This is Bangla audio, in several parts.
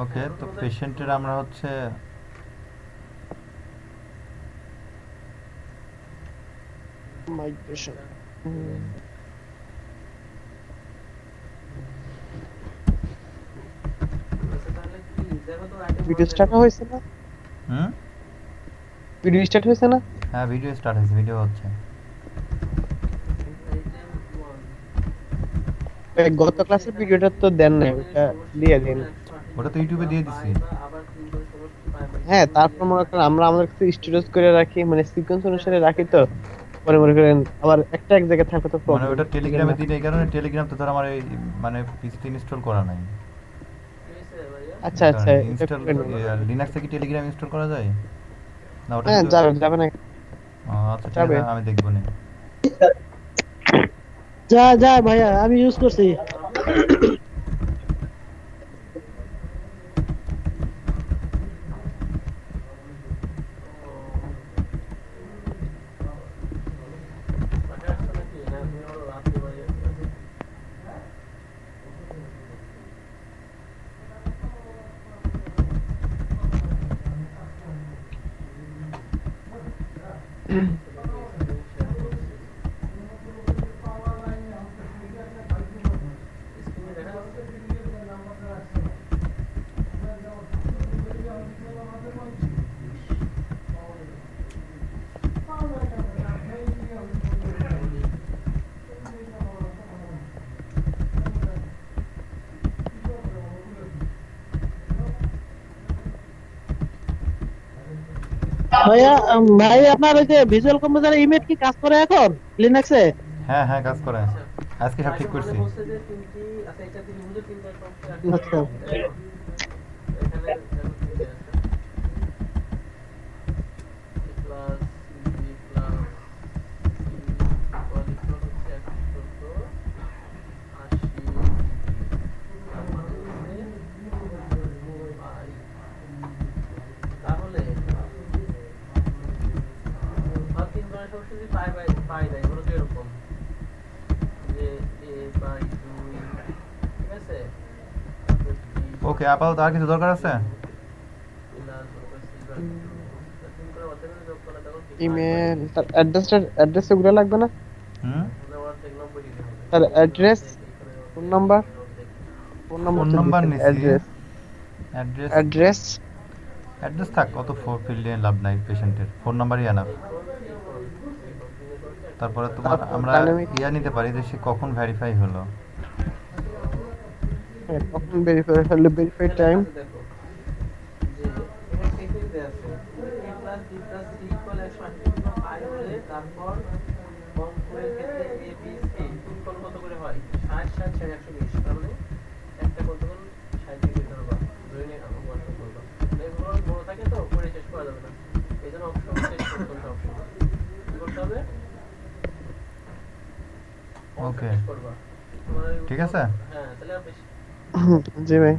ওকে, তো পেশেন্টের আমরা হচ্ছে মাইগ্রেশন ভিডিও স্টার্ট হয়েছে না? হুম, ভিডিও স্টার্ট হয়েছে না? হ্যাঁ ভিডিও স্টার্ট হয়েছে, ভিডিও হচ্ছে। গত ক্লাসের ভিডিওটা তো দেন নাই, ওটা দিয়ে দিন। ওটা তো ইউটিউবে দিয়ে দিছি। হ্যাঁ, তারপর মনে করেন আমরা আমাদের কাছে স্টোরেজ করে রাখি, মানে সিকোয়েন্স অনুসারে রাখি, তো পরে মনে করেন আবার একটা এক জায়গায় থাকলে তো মানে প্রবলেম, ওটা এই জন্য। টেলিগ্রামে দিলে এই কারণে, টেলিগ্রাম তো ধর আমার এই মানে পিসিতে ইনস্টল করা নাই, আচ্ছা এই আচ্ছা, কারণে এটা ইনস্টল। করে নিন। লিনাক্সে কি টেলিগ্রাম ইনস্টল করা যায়? না ওটা হ্যাঁ, শুধু। যাবে যাবে না? আচ্ছা ঠিক যাবে। আছে, আমি দেখবো নি। যা যা ভাইয়া, আমি ইউজ করছি। ভাইয়া ভাই, আপনার ওই যে ভিজুয়াল কম্পোজার ইমেজ কি কাজ করে এখন লিনাক্সে? হ্যাঁ হ্যাঁ, কাজ করে, আজকে সব ঠিক করছি। আচ্ছা। ওকে, আপাতত আর কিছু দরকার আছে? ইমেল, তার অ্যাড্রেস ওগুলো লাগবে না? হুম, তার address, phone number. Phone number phone তো নাম্বার দিচ্ছেন, নিছি। অ্যাড্রেস। Address, address. অ্যাড্রেস থাক, অত ফিল্ড নিয়ে লাভ নাই, পেশেন্টের ফোন নাম্বারই আনাফ। তারপরে তোমার তারপর আমরা ডাইনামিক। ইয়া নিতে পারি যে সে কখন ভেরিফাই হলো। হ্যাঁ, কখন ভেরিফাই হলো, ভেরিফাই টাইম। ওকে, ঠিক আছে। জি ভাই।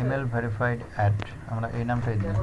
ইমেল ভেরিফাইড অ্যাড, আমরা এই নামটাই দিই।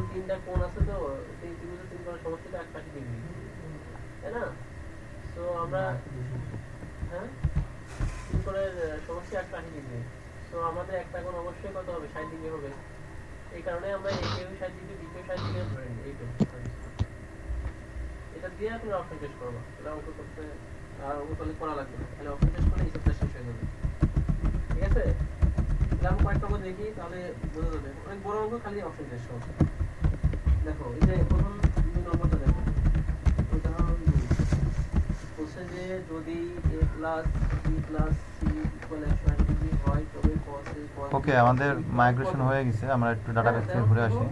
ওকে, আমাদের মাইগ্রেশন হয়ে গেছে, আমরা একটু ডাটাবেস থেকে ঘুরে আসি।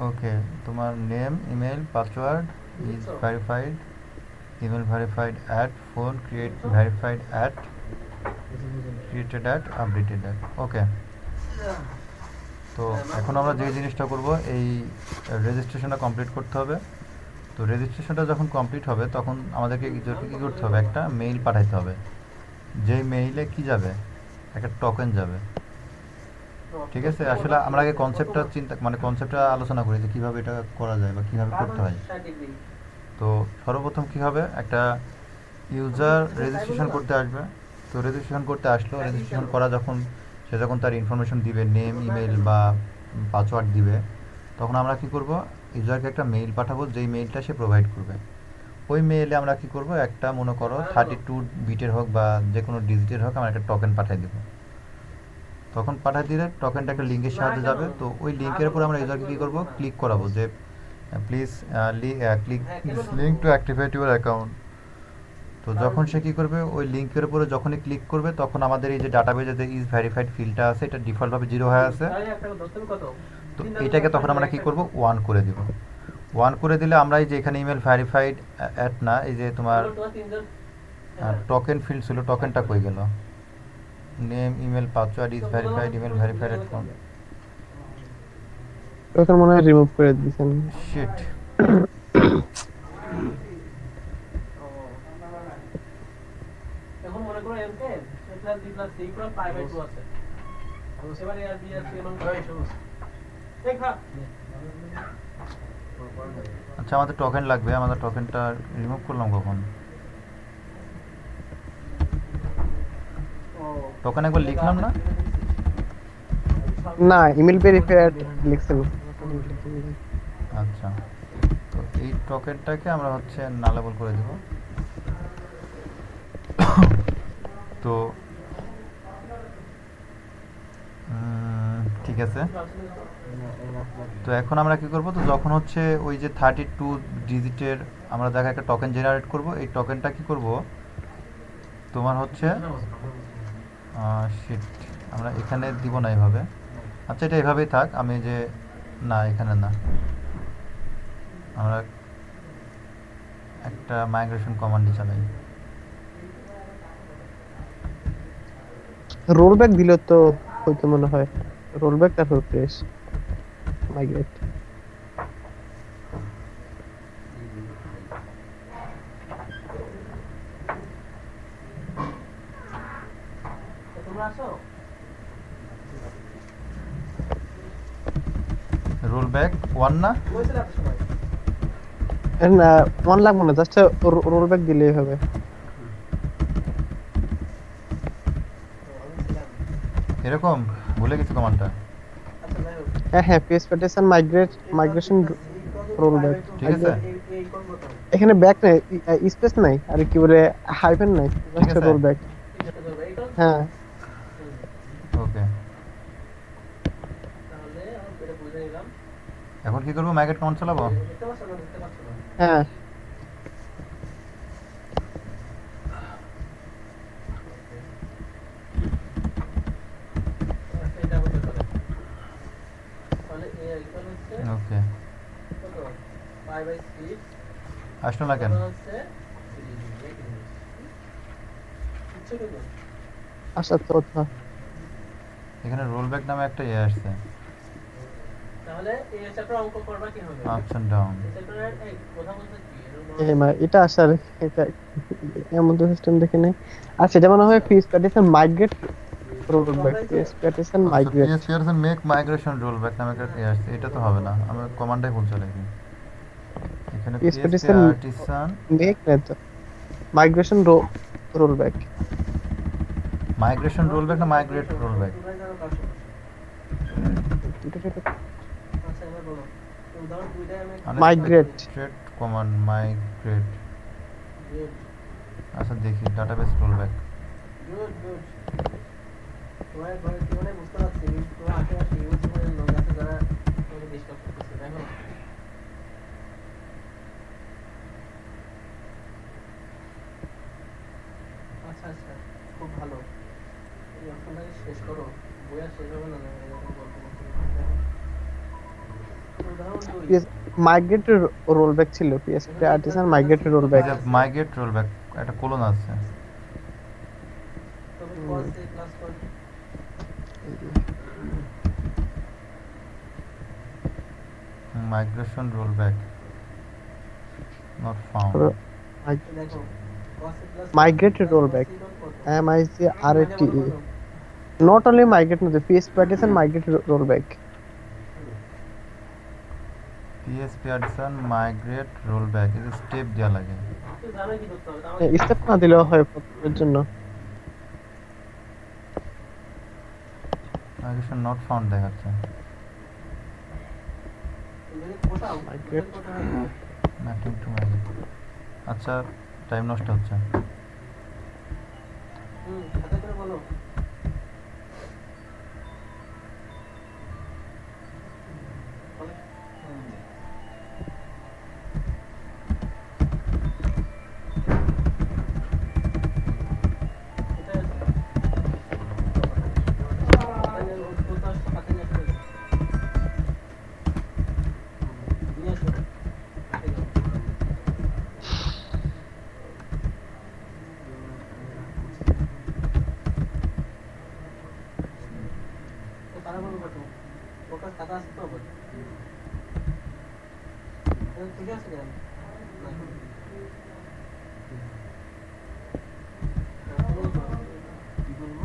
ওকে, তোমার name, email, password is verified, email verified at, phone create verified at, created at, updated at. Okay, তো এখন আমরা যে জিনিসটা করব, এই রেজিস্ট্রেশনটা কমপ্লিট করতে হবে। তো তো রেজিস্ট্রেশনটা যখন কমপ্লিট হবে তখন আমাদেরকে কী করতে হবে, একটা মেইল পাঠাইতে হবে। যেই মেইলে কি যাবে, একটা টোকেন যাবে। ঠিক আছে, আসলে আমরা আগে কনসেপ্টটা আলোচনা করি যে কীভাবে এটা করা যায় বা কীভাবে করতে হয়। তো সর্বপ্রথম কী হবে, একটা ইউজার রেজিস্ট্রেশন করতে আসবে। তো রেজিস্ট্রেশন করতে আসলো, রেজিস্ট্রেশন করা যখন সে যখন তার ইনফরমেশন দিবে, নেম, ইমেল বা পাসওয়ার্ড দিবে, তখন আমরা কি করব, ইউজারকে একটা মেইল পাঠাবো, যেই মেইলটা সে প্রোভাইড করবে। ওই মেইলে আমরা কি করব, একটা মনে করো 32 বিটের হোক বা যে কোনো ডিজিটের হোক, আমরা একটা টোকেন পাঠিয়ে দেবো। তখন পাঠিয়ে দিলে টোকেনটা একটা লিঙ্কের সাহায্যে যাবে। তো ওই লিঙ্কের উপর আমরা ইউজারকে কী করবো, ক্লিক করাবো যে please click link to activate your account. তো যখন সে কী করবে, ওই লিঙ্কের উপরে যখনই ক্লিক করবে, তখন আমাদের এই যে ডাটাবেজে যে ইজ ভেরিফাইড ফিল্ডটা আছে, এটা ডিফল্টভাবে 0 হয়ে আছে। তো এটাকে তখন আমরা কী করব, 1 করে দিব। 1 করে দিলে আমরা এই যে এখানে ইমেল ভেরিফাইড অ্যাট না, এই যে তোমার টোকেন ফিল্ড ছিল, টোকেনটা কই গেল, name, email, password, is verified, email verified account, তখন মনে হয় রিমুভ করে দিয়েছেন। শিট। এখন মনে করো এমকে a+b+c = π/2 আছে। এবারে আর b আর c এর মান কত? দেখা আচ্ছা, আমাদের টোকেন লাগবে, আমাদের টোকেনটা রিমুভ করলাম কখন? টোকেন একবার লিখলাম না? না, ইমেল ভেরিফাইড লিখছেন। আচ্ছা, তো এই টোকেনটাকে আমরা হচ্ছে নালেবল করে দেব। তো ঠিক আছে। তো এখন আমরা কি করব, তো যখন হচ্ছে ওই যে 32 ডিজিটের আমরা দেখা একটা টোকেন জেনারেট করব, এই টোকেনটা কি করব, তোমার হচ্ছে শিট, আমরা এখানে দিব না এইভাবে। আচ্ছা, এটা এভাবেই থাক, আমি যে না এখানে না, আমরা একটা মাইগ্রেশন কমান্ডই চালাই। রোলব্যাক দিলে তো হয়তো মনে হয় রোলব্যাক তারপর প্রেস মাইগ্রেট। তোমরা আসো রোল ব্যাক 1 না, কইছিল এত সময় না, 1 লাগবে না, জাস্ট রোলব্যাক দিলেই হবে। এরকম ভুলে গেছি কমান্ডটা। আচ্ছা যাই হোক হ্যাঁ হ্যাঁ, পিএস প্যাটেশন মাইগ্রেশন রোলব্যাক। ঠিক আছে, এই কোন বোতাম এখানে ব্যাক নাই, স্পেস নাই, আর কি বলে হাইফেন নাই, ঠিক জাস্ট আছে। রোলব্যাক। এটা করবে এই কোন হ্যাঁ, ওকে। তাহলে এটা বুঝে নিলাম। এখন কি করবো, মাইগ্রেট কমান্ড চালাবো। দেখতে পাচ্ছ না দেখতে পাচ্ছ না হ্যাঁ, এটা বলতে পারে তাহলে এই ইকুয়াল হচ্ছে ওকে, কত π/6 আসলো না কেন? হচ্ছে 3 বুঝছো তো আচ্ছা তো কথা। এখানে রোল ব্যাক নামে একটা আসছে, তাহলে এই চ্যাপ্টার অঙ্ক করবা কি হবে আপস এন্ড ডাউন। এই চ্যাপ্টারের এই কথা বলতে কি এটা আসার এটা এমন তো সিস্টেম দেখে নেই। আচ্ছা, এটা মনে হয় PS artisan migrate rollback, PS artisan migrate. PHP artisan make migration roll back নামে একটা আসছে, এটা তো হবে না, আমি কমান্ডটাই ভুল চালাইছি। এখানে পিএস প্যাটেশন পিএসপিআরটিসান মেক না তো, migration rollback. Migration roll back না মাইগ্রেট রোল ব্যাক? আচ্ছা এবার বলো উদাহরণ দুইটাই আমি মাইগ্রেট কমান্ড মাইগ্রেট। গুড আচ্ছা দেখি, ডাটাবেস রোল ব্যাক। গুড তোমার ঘরে জীবনে বুঝতে পারছি তোমার আশেপাশে ইউটিউবের লোক আছে যারা তোমাকে ডিস্টার্ব করতেছে দেখো আচ্ছা আচ্ছা খুব ভালো এই অপশনটাকে শেষ করো বইয়া শেষ হবে না এরকম গল্প করতে উদাহরণ দুই পিএস মাইগ্রেট রোলব্যাক ছিল, PS artisan migrate rollback. Migrate roll back একটা কোলন আছে। তবে কল সে ক্লাস কর migration roll back not found. দেখো cos a plus Migrated plus cos rollback. a dot কত? মানে MIGRATE. বলো তো। Not only migrate, no, the PHP partition migrate rollback. PHP addition migrate rollback এই যে স্টেপ দেওয়া লাগে। তো জানোই কি করতে হবে, তাহলে স্টেপ না দিলেও হয় প্রথমের জন্য। মাইগ্রেশন নট ফাউন্ড দেখাচ্ছে। যদি কোথাও Migrate. কোথাও হয় ম্যাপিং টু মাইগ্রেট। আচ্ছা, টাইম নষ্ট হচ্ছে। সাথে করে বলো। বলো। কোথায় আছে? তাহলে ওর কোথাও পাখি নিয়ে আসতে হবে। নিয়ে আসো। এই নাও। তো তারা বলবো কত? ওটার টাকা আছে তো আবার। ঠিক আছে কেন? না। কি বলবো?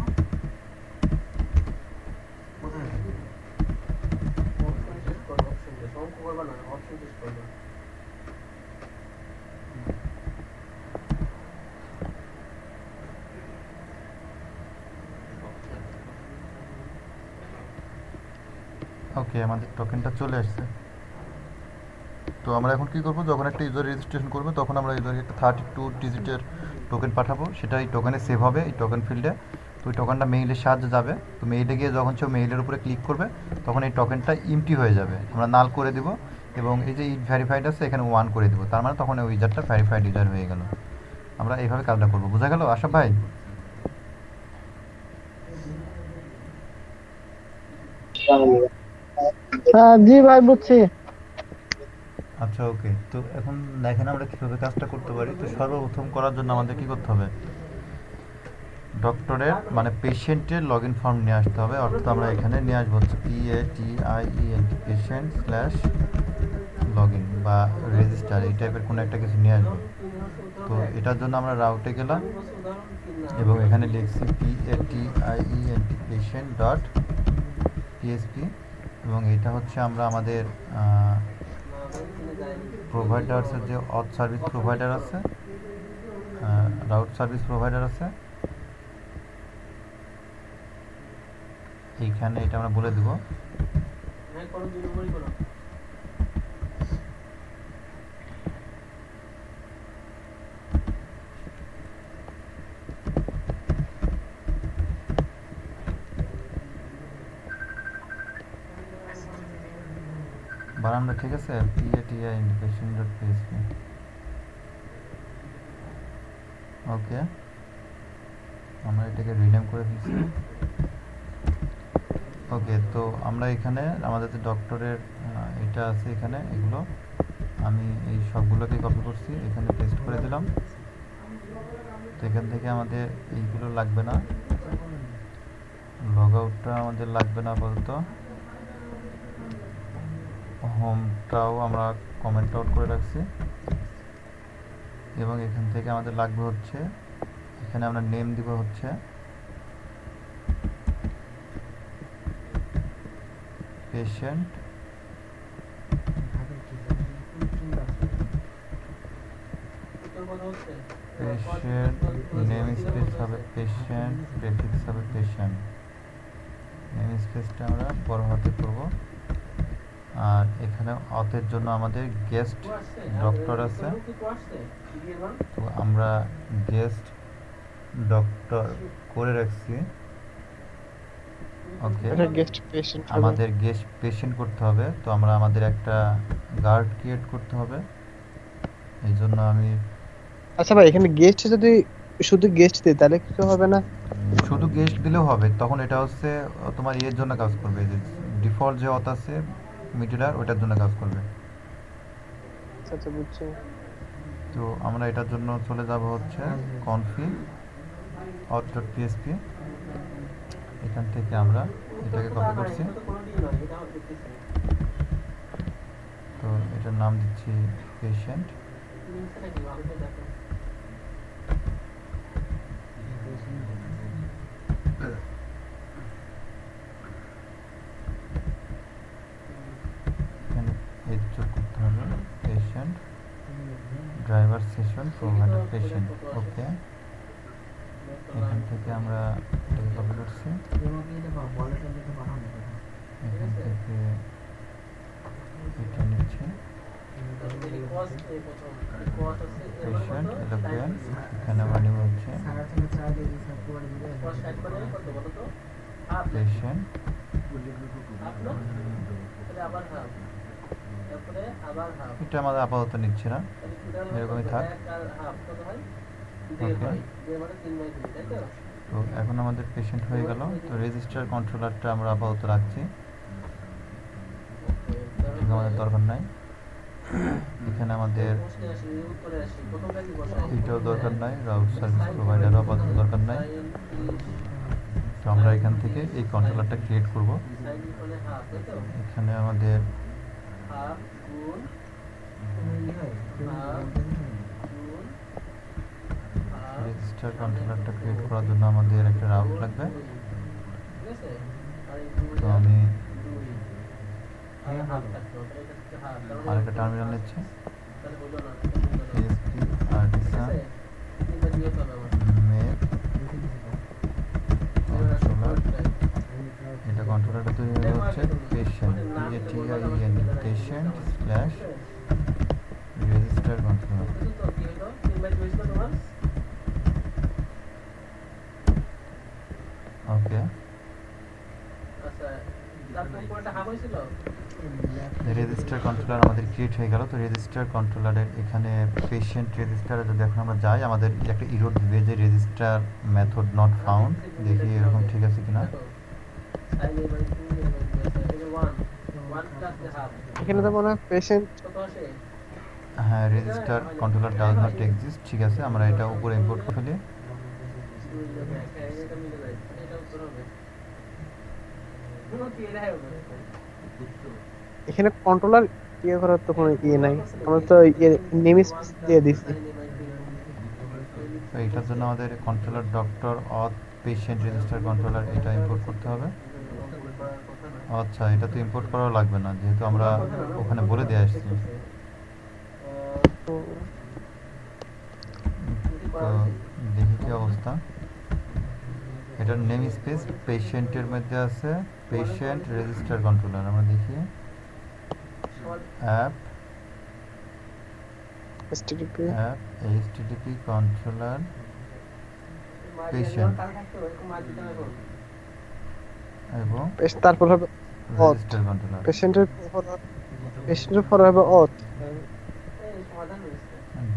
কোথায়? অপশন টেস্ট করো, অপশন টেস্ট। অঙ্ক করবা না, অপশন টেস্ট করবা। ওকে, আমাদের টোকেনটা চলে আসছে। তো আমরা এখন কি করব, যখন একটা ইউজার রেজিস্ট্রেশন করবে তখন আমরা ইউজারকে একটা 32 ডিজিটের টোকেন পাঠাবো। সেটা এই টোকেনে সেভ হবে এই টোকেন ফিল্ডে। তো ওই টোকেনটা মেইলের সাহায্যে যাবে। তো মেইলে গিয়ে যখন সে মেইলের উপরে ক্লিক করবে তখন এই টোকেনটা এমটি হয়ে যাবে, আমরা নাল করে দিব। এবং এই যে ইট ভেরিফাইড আছে এখানে 1 করে দিব, তার মানে তখন ওই ইউজারটা ভেরিফাইড ইউজার হয়ে গেল। আমরা এইভাবে কাজটা করবো, বোঝা গেল আশা ভাই? জি ভাই বুঝছি। আচ্ছা, ওকে। তো এখন দেখেন আমরা কীভাবে কাজটা করতে পারি। তো সর্বপ্রথম করার জন্য আমাদের কী করতে হবে, ডক্টরের মানে পেশেন্টের লগ ইন ফর্ম নিয়ে আসতে হবে। অর্থাৎ আমরা এখানে নিয়ে আসবো হচ্ছে PATIENT patient slash log in বা রেজিস্টার এই টাইপের কোনো একটা কিছু নিয়ে আসবো। তো এটার জন্য আমরা রাউটে গেলাম এবং এখানে লিখছি PATIENT পেশেন্ট ডট PHP এবং এটা হচ্ছে আমরা আমাদের প্রোভাইডার্সের যে অথ সার্ভিস প্রোভাইডার আছে, রাউট সার্ভিস প্রোভাইডার আছে, এইখানে এটা আমরা বলে দেব। হ্যাঁ করো, 2 নম্বরই করো। বানানটা ঠিক আছে? PATIENT ওকে, আমরা এটাকে রিনেম করে দিচ্ছি। ওকে, তো আমরা এখানে আমাদের যে ডক্টরের এটা আছে এখানে, এগুলো আমি এই সবগুলোকে কপি করছি, এখানে পেস্ট করে দিলাম। তো এখান থেকে আমাদের এইগুলো লাগবে না, লগ আউটটা আমাদের লাগবে না আপাতত। হোমটাও আমরা কমেন্ট আউট করে রাখছি এবং এখান থেকে আমাদের লাগবে হচ্ছে, এখানে আমরা নেম দিব হচ্ছে পেশেন্ট পেশেন্ট নেম স্পেস হবে পেশেন্ট, প্রেফিক্স হবে পেশেন্ট। নেম স্পেসটা আমরা বড় হাতে করব। আর এখানে অথের জন্য আমাদের গেস্ট ডক্টর আছে, তো আমরা গেস্ট ডক্টর করে রাখছি। ওকে, এটা গেস্ট পেশেন্ট হবে। আমাদের গেস্ট পেশেন্ট করতে হবে, তো আমরা আমাদের একটা গার্ড ক্রিয়েট করতে হবে। এই জন্য আমি আচ্ছা ভাই, এখানে গেস্ট যদি শুধু গেস্ট দিই তাহলে কিছু হবে না? শুধু গেস্ট দিলেও হবে, তখন এটা হচ্ছে তোমার ইয়ের জন্য কাজ করবে, যে ডিফল্ট যে অথ আছে মিডিলার ওইটার জন্য কাজ করবে। আচ্ছা আচ্ছা বুঝছি। তো আমরা এটার জন্য চলে যাব হচ্ছে কনফিগ auth.php, এখান থেকে আমরা এটাকে কপি করছি। তো এটার নাম দিচ্ছি পেশেন্ট মিলছে নাকি ভালো করে দেখো। এখানে এই যোগ করতে হবে patient driver session provider patient ওকে এখান থেকে আমরা এটাকে কপি করছি এখান থেকে এটা নিচ্ছি এই cos এই প্রথম এই cos আছে এর পেশেন্ট কত? এলোকুয়েন এখানে আমরা নিব হচ্ছে cos এক করে কত বলো তো? হাফ পেশেন্ট হাফ না? তাহলে আবার হাফ। তারপরে আবার হাফ। এটা আমাদের আপাতত নিচ্ছি না তাহলে total হলো এরকমই কত? থাক। এক আর হাফ কত হয়? দেড় Okay. হয়। দেড় মানে 3/2 তাই তো? তো এখন আমাদের পেশেন্ট হয়ে গেল তো রেজিস্টার কন্ট্রোলারটা আমরা আপাতত রাখছি Okay, ঠিক আমাদের দরকার নাই এখানে আমাদের প্রশ্নে আসি, উত্তরে আসি। প্রথমটা কি বসাই? এটাও দরকার নাই রাউট সার্ভিস প্রোভাইডারও আপাতত দরকার নাই Sin 30 তো আমরা এখান থেকে এই কন্ট্রোলারটা ক্রিয়েট করব sin মানে হাফ তাই তো? এখানে আমাদের হাফ গুণ হাফ গুণ হাফ রেজিস্টার কন্ট্রোলারটা ক্রিয়েট করার জন্য আমাদের একটা রাউট লাগবে ঠিক আছে? আর এই তো আমি 2 আর হাফ থাকতো তাহলে এটা থেকে হাফ তাহলে আরেকটা টার্মিনাল নিচ্ছি তাহলে হলো না এটা হলো না। পিএসপি ঠিক আর্টিসান আছে? 3/2 হতে হবে আমার। মেক কন্ট্রোলার এটা কন্ট্রোলারটা তৈরি হয়ে হচ্ছে patient PATIEN patient slash register controller বুঝছো তো কি হলো? 3/2 ছিল তোমার? ওকে আচ্ছা তারপর কোনটা হাফ হয়েছিল? রেজিস্টার কন্ট্রোলার আমাদের ক্রিয়েট হয়ে গেল তো রেজিস্টার কন্ট্রোলারের এখানে পেশেন্ট রেজিস্টারে যদি এখন আমরা যাই আমাদের একটা ইরোর দিবে যে রেজিস্টার মেথড নট ফাউন্ড দেখি এরকম ঠিক আছে কিনা দেখো, sin A/2 আছে এটা 1 1 plus the half এখানে তো মনে হয় পেশেন্ট কত আসে? হ্যাঁ register controller does not exist ঠিক আছে আমরা এটা উপরে ইম্পোর্ট করে ফেলি 2 এটা মিলে যায় এটা উত্তর হবে। কোনো কি এটা হবে? এখানে কন্ট্রোলার ইয়ে করার তো কোনো ইয়ে নাই আমরা তো নেম স্পেস দিয়ে দিছি sin A/2 তো এটার জন্য আমাদের controller doctor auth patient register controller এটা ইম্পোর্ট করতে হবে আচ্ছা এটা তো ইম্পোর্ট করাও লাগবে না যেহেতু আমরা ওখানে বলে দিয়ে আসছি তো তো দেখি কি অবস্থা এটার নেম স্পেস পেশেন্টের মধ্যে আছে পেশেন্ট রেজিস্টার কন্ট্রোলার আমরা দেখি app HTTP app HTTP controller Patient. এবং তারপর হবে অথ রেজিস্টার কন্ট্রোলার পেশেন্টের পর হবে অথ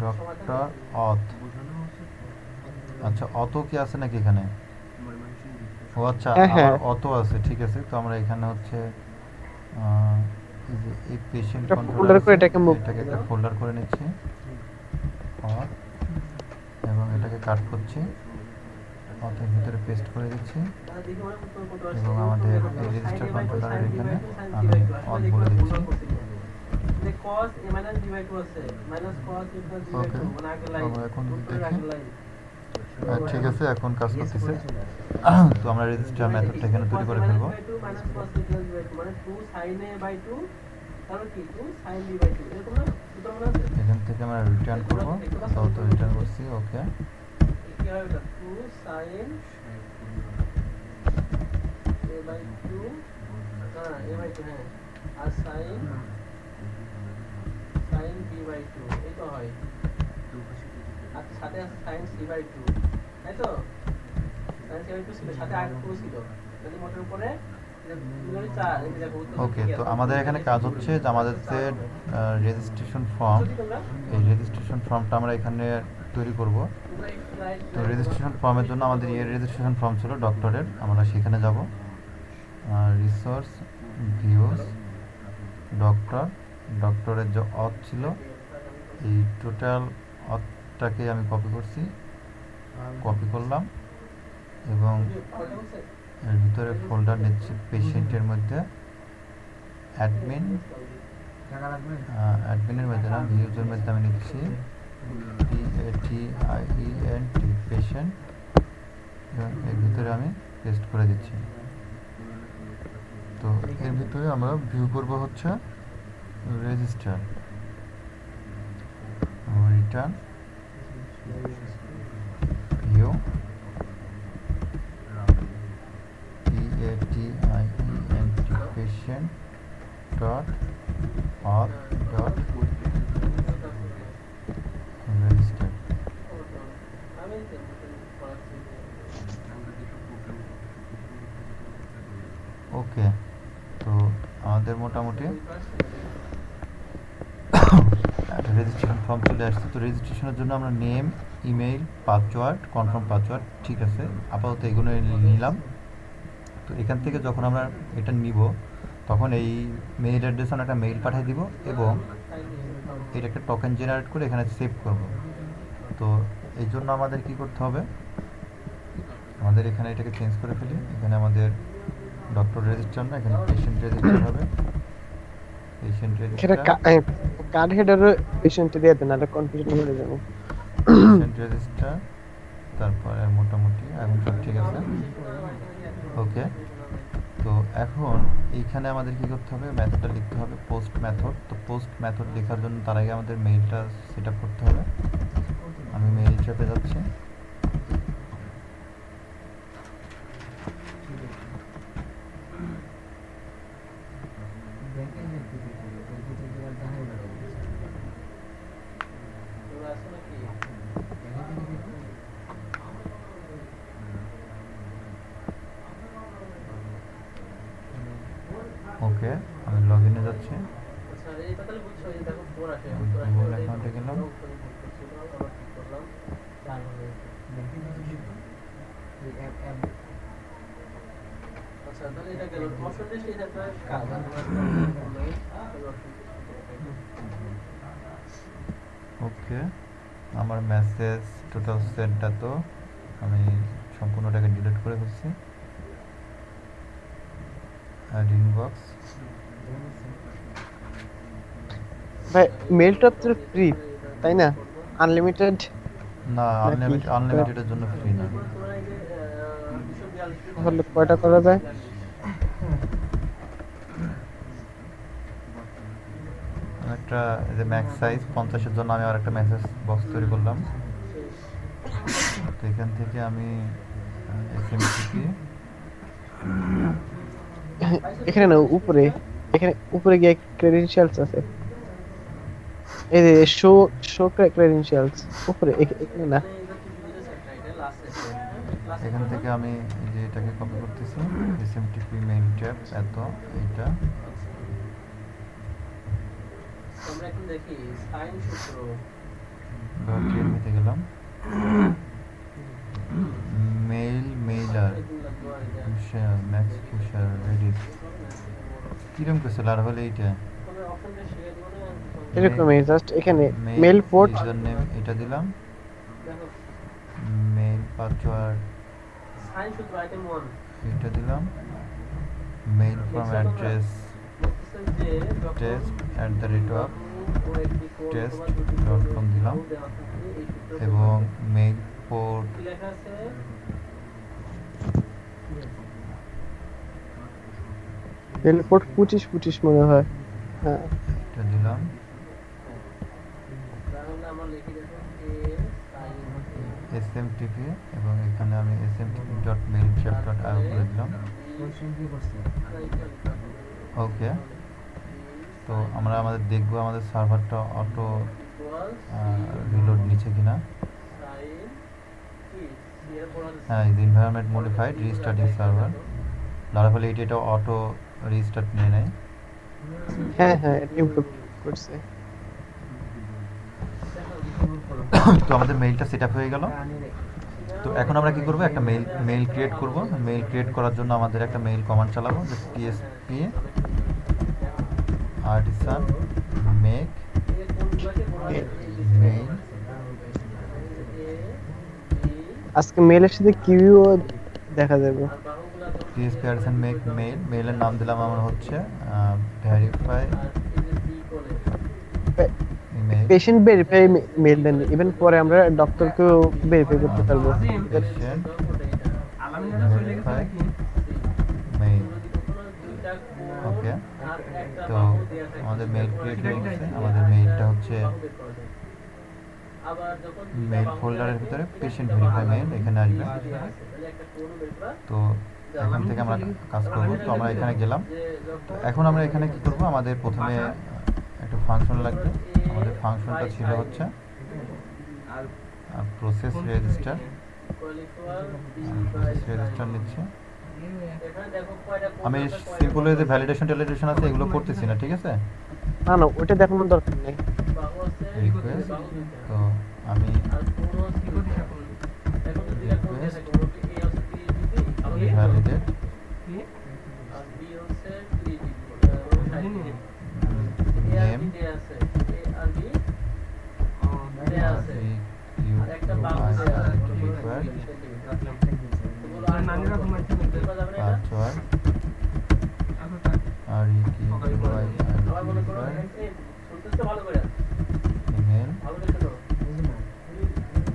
ডক্টর অথ আচ্ছা অত কি আছে নাকি এখানে ও আচ্ছা হ্যাঁ, হ্যাঁ। আবার অত আছে ঠিক আছে তো আমরা এখানে হচ্ছে এই যে এই পেশেন্ট একটা কন্ট্রোলার folder করে এটাকে move এটাকে একটা ফোল্ডার করে নিচ্ছি অথ এবং এটাকে কাট করছি অথের ভিতরে পেস্ট করে দিচ্ছি এবং আমাদের এই রেজিস্টার কন্ট্রোলারের এখানে আমি অথ বলে দিচ্ছি cos a minus b by 2 আছে minus cos a plus b by Okay. 2 মানে আগের লাইন আমরা এখন উত্তরের দেখি। আগের লাইন ঠিক আছে এখন কাজ করতেছে তো আমরা রেজিস্টার মেথডটা এখানে তৈরি করে ফেলবো minus cos a plus b by 2 মানে 2 sin a by 2 তারপর কি 2 sin b by 2 এরকম না সূত্র মনে আছে এখান থেকে আমরা রিটার্ন করবো তো রিটার্ন করছি ওকে কি হবে এটা 2 sin a by 2 হ্যাঁ a by 2 হ্যাঁ আর sin b by 2 এই তো হয় আর সাথে আছে sin c by 2 তাই তো sin c by 2 ছিল সাথে আর 2 ছিল যদি মোটের উপরে দুই 4 এই দেখো উত্তর ওকে ঠিক তো আছে। আমাদের এখানে কাজ হচ্ছে যে আমাদের যে রেজিস্ট্রেশন ফর্ম বুঝলি তোমরা? এই রেজিস্ট্রেশন ফর্মটা আমরা এখানে তৈরি করব তোমরা একটু right তো রেজিস্ট্রেশন ফর্মের জন্য আমাদের এর রেজিস্ট্রেশন ফর্ম ছিল ডক্টরের আমরা সেখানে যাব রিসোর্স ভিউজ ডক্টরের যে অথ ছিল এই টোটাল অথটাকে আমি কপি করছি কপি করলাম এবং এর ভিতরে ফোল্ডার নিচ্ছি পেশেন্টের মধ্যে অ্যাডমিনের মধ্যে না ভিউজের মধ্যে আমি নিচ্ছি PATIENT পেশেন্ট, এবং এর ভিতরে আমি পেস্ট করে দিচ্ছি। তো এর ভিতরে আমরা ভিউ করব হচ্ছে register, return view PATIENT patient dot auth dot register. Okay, তো আমাদের মোটামুটি একটা রেজিস্ট্রেশন ফর্ম চলে আসছে। তো রেজিস্ট্রেশনের জন্য আমরা name, email, password, confirm password, ঠিক আছে, আপাতত এগুলো নিলাম। তো এখান থেকে যখন আমরা এটা নিব তখন এই মেইল অ্যাড্রেসে আমরা একটা মেইল পাঠিয়ে দিব এবং এটা একটা টোকেন জেনারেট করে এখানে সেভ করব। তো এই জন্য আমাদের কি করতে হবে, আমাদের এখানে এটাকে চেঞ্জ করে ফেলি। এখানে আমাদের ডক্টর রেজিস্টার না, এখানে পেশেন্ট রেজিস্টার হবে। পেশেন্ট এখানে রেজিস্টার, কার্ড হেডারও পেশেন্ট দিয়ে দেন, নাহলে কনফিউশন হয়ে যাবে। পেশেন্ট রেজিস্টার, তারপরে মোটামুটি এখন সব ঠিক আছে। ওকে, তো এখন এইখানে আমাদের কি করতে হবে, মেথডটা লিখতে হবে পোস্ট মেথড। তো পোস্ট মেথড লেখার জন্য তার আগে আমাদের মেইলটা সেট আপ করতে হবে। আমি মেইল চেপে যাচ্ছি। ওকে, আমি লগ ইনে যাচ্ছি। গুগল অ্যাকাউন্টে গেলাম। ওকে, আমার মেসেজ টোটাল সেটটা তো আমি সম্পূর্ণটাকে ডিলিট করে ফেলছি। অ্যাড ইনবক্স, ভাই মেলটা তো ফ্রি তাই না? আনলিমিটেড না, নাকি? আনলিমিটেডের জন্য ফ্রি না। তাহলে কয়টা করা যায়? একটা যে ম্যাক্স সাইজ 50-এর জন্য আমি আর একটা মেসেজ বক্স তৈরি করলাম। তো এখান থেকে আমি এসএমটিপি, এখানে না, উপরে, এখানে উপরে গিয়ে ক্রেডেনশিয়ালস আছে, এই যে শো শো ক্রেডেনশিয়ালস উপরে, এখানে না। এখান থেকে আমি এই যে এটাকে কপি করতেছি, এসএমটিপি মেইন ট্যাব এত এইটা। আমরা এখন দেখি সাইন সূত্র টিএমপিতে গেলাম, mailer share max share Reddit কিরম কিছু আর হলে এইটা এরকমই জাস্ট এখানে মেল পোর্ট ইউজার নেম এটা দিলাম, মেইল পাসওয়ার্ড সাইন সূত্র আইটেম 1 এটা দিলাম, মেইল ফ্রম অ্যাড্রেস test@test.com দিলাম এবং মেইল পোর্ট লেখা আছে মেল পোর্ট 25 মনে হয়, হ্যাঁ এটা দিলাম, তাহলে আমরা লিখে দেব smtp এবং এখানে আমি smtp.mailchimp.io করে দিলাম। ওকে, তো আমরা আমাদের দেখবো আমাদের সার্ভারটা অটো রিলোড নিচ্ছে কিনা। হ্যাঁ, is environment modified restarting server, ধরা ফলে এটা অটো রিস্টার্ট নিয়ে নেয়। হ্যাঁ হ্যাঁ ইমপ্রুভ করছে। তো আমাদের মেইলটা সেট আপ হয়ে গেল। তো এখন আমরা কি করব, একটা মেইল ক্রিয়েট করব। মেইল ক্রিয়েট করার জন্য আমাদের একটা মেইল কমান্ড চালাবো, যে পিএসপি আর্টিসান মেক মেইল। আজকে মেলের সাথে কিউও দেখা যাবে। পিএসপি আর্টিসান মেক মেইল, মেইলের নাম দিলাম আমার হচ্ছে verify mail patient verify mail then, even পরে আমরা ডক্টরকেও ভেরিফাই করতে পারবো। পেশেন্ট আলামিনরা চলে গেছে ভেরিফাই নাকি মেইল। দুইটা কোণ ওকে, আর একটা তো বাহু দেয়া থাকে আমাদের মেইল ক্রিয়েট হয়ে গেছে। আমাদের মেইলটা হচ্ছে বাহু বের করা যায়। আবার যখন দুইটা মেইল বাহু ফোল্ডারের দেয়া ভিতরে থাকে, পেশেন্ট একটা ভেরিফাই বাহু মেইল এখানে আসবে। দেয়া আছে, তাহলে একটা কোণও বের করা তো এখান থেকে আমরা কাজ করব। তো আমরা এখানে গেলাম। যে তো যখন এখন আমরা এখানে কি করব, আমাদের প্রথমে একটা ফাংশন লাগবে। আমাদের ফাংশনটা ছিল হচ্ছে process register. Qualifier process register নিচ্ছে। এখানে দেখো কয়টা কোণ আমি আছে, কয়টা সিম্পল যে ভ্যালিডেশন ট্যালিডেশন আছে এগুলো করতেছি না, ঠিক আছে? না না, ওইটা দেখানোর দরকার নেই। বাহু আছে, রিকোয়েস্ট। বাহু দুইটা। তো আমি আর কোণ আছে দুইটা। এখন তো দুইটা কোণ দেয়া থাকে, ওকে A হচ্ছে 30 ডিগ্রি, আবার A ভ্যালিডেট আর B হচ্ছে 30 ডিগ্রি। A আর নেম B দেয়া আছে, A আর B দেয়া আছে। আর একটা বাহু দেয়া আছে, রিকোয়ার্ড এগুলো আর নানিরা তোমার কি বলতে যাবে না এটা? পাসওয়ার্ড আর কি আবার মনে করো এই শুনতেছো ভালো করে, ইমেল ভালো করে শোনো।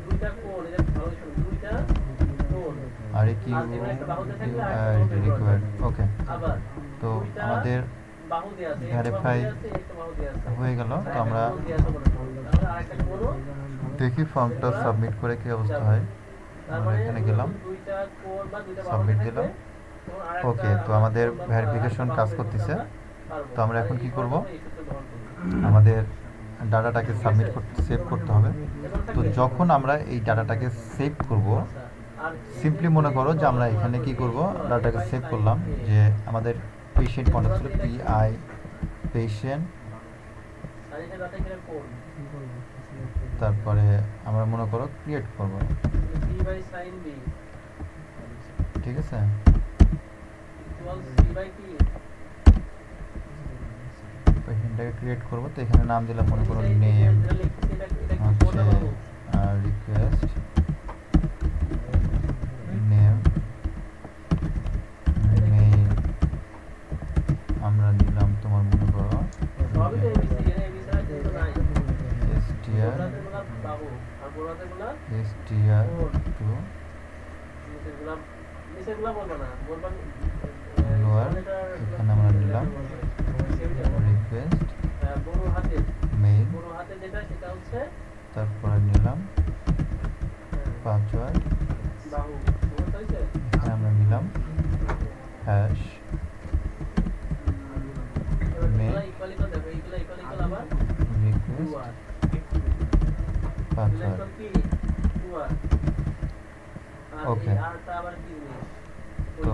দুইটা কোণ, এটা ভালো করে শোনো, দুইটা কোণ। আর কি আর যেখানে একটা বাহু দেয়া থাকলে আর একটা বাহু বের করা রিকোয়ার্ড। যায়। ওকে, আবার তো দুইটা আমাদের বাহু দেয়া আছে, একটা বাহু verify দেয়া আছে, একটা বাহু দেয়া আছে। হয়ে গেল। তো আমরা কোণ দেয়া আছে মনে করো। তাহলে আরেকটা কোণও দেখি ফর্মটা সাবমিট করে কি অবস্থা হয়। তার আমরা মানে এখানে গেলাম, দুইটা কোণ বা দুইটা বাহু সাবমিট থাকলে দিলাম। তখন আরেকটা ওকে, তো আমাদের কোণ বা ভেরিফিকেশন আরেকটা কাজ বাহু করতেছে। পারবো। তো আমরা এখন কি এই করব, এই সূত্র ব্যবহার করব। আমাদের ডাটাটাকে সাবমিট করতে সেভ করতে হবে। তো যখন আমরা এই ডাটাটাকে সেভ করব, আর সিম্পলি মনে করো যে আমরা এখানে কি করব, ডাটাটাকে সেভ করলাম যে আমাদের পেশেন্ট কন্ট্যাক্ট ছিল PI পেশেন্ট। সাইডে রাতে গেলে কোণ তারপরে আমরা মনে করো ক্রিয়েট করব, b বাই sin b ঠিক আছে? Equals c by t। পেশেন্টটাকে ক্রিয়েট করব। তো এখানে নাম দিলাম মনে করো নেম এটা লিখছি, এটা কি হচ্ছে কোণ না বাহু? রিকোয়েস্ট নেম মেইল আমরা দিলাম তোমার মনে করো সবই তো abc, এখানে abc আর কিছু নাই। STR গোলাতেগুলা বাহু আর গোলাতেগুলা STR টু নিচেরগুলা নিচেরগুলা বলবো না, বলবা লোয়ার। এখানে আমরা নিলাম রিকোয়েস্ট বড় হাতে, মেইল। বড় হাতে যেটা সেটা হচ্ছে তারপরে নিলাম পাসওয়ার্ড। বাহু। বুঝতে হয়েছে? এখানে আমরা নিলাম হ্যাশ এগুলা ইকুয়াল ইকুয়াল দেখো, এগুলা ইকুয়াল ইকুয়াল আবার রিকোয়েস্ট দুয়ার। এগুলা পাসওয়ার্ড। ইকুয়াল কি দুয়ার। আর Okay. এই আরটা আবার কি জিনিস? তো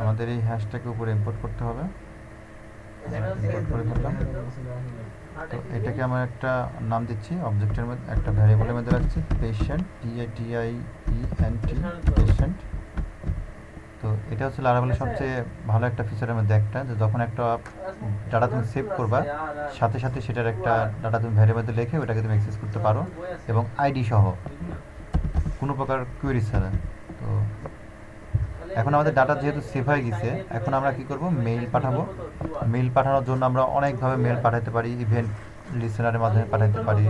আমাদের এই হ্যাশটাকে উপরে ইম্পোর্ট করতে হবে। দেখা যাচ্ছে? ইম্পোর্ট করে ফেললাম। আরটা তো কি এটাকে জিনিস? আমরা একটা নাম দিচ্ছি, অবজেক্টের মধ্যে একটা ভ্যারিয়েবলের মধ্যে রাখছি পেশেন্ট PATIENT পেশেন্ট। তো এটা হচ্ছে লারাভেলের সবচেয়ে ভালো একটা ফিচারের মধ্যে একটা, যে যখন একটা ডাটা তুমি সেভ করবা সাথে সাথে সেটার একটা ডাটা তুমি ভ্যারিয়েবলে লিখে ওটাকে তুমি অ্যাক্সেস করতে পারো এবং আইডি সহ কোনো প্রকার কোয়েরি ছাড়া। তো এখন আমাদের ডাটা যেহেতু সেভ হয়ে গেছে, এখন আমরা কি করব, মেইল পাঠাবো। মেইল পাঠানোর জন্য আমরা অনেকভাবে মেইল পাঠাতে পারি, ইভেন্ট লিসেনারের মাধ্যমে পাঠাতে পারি,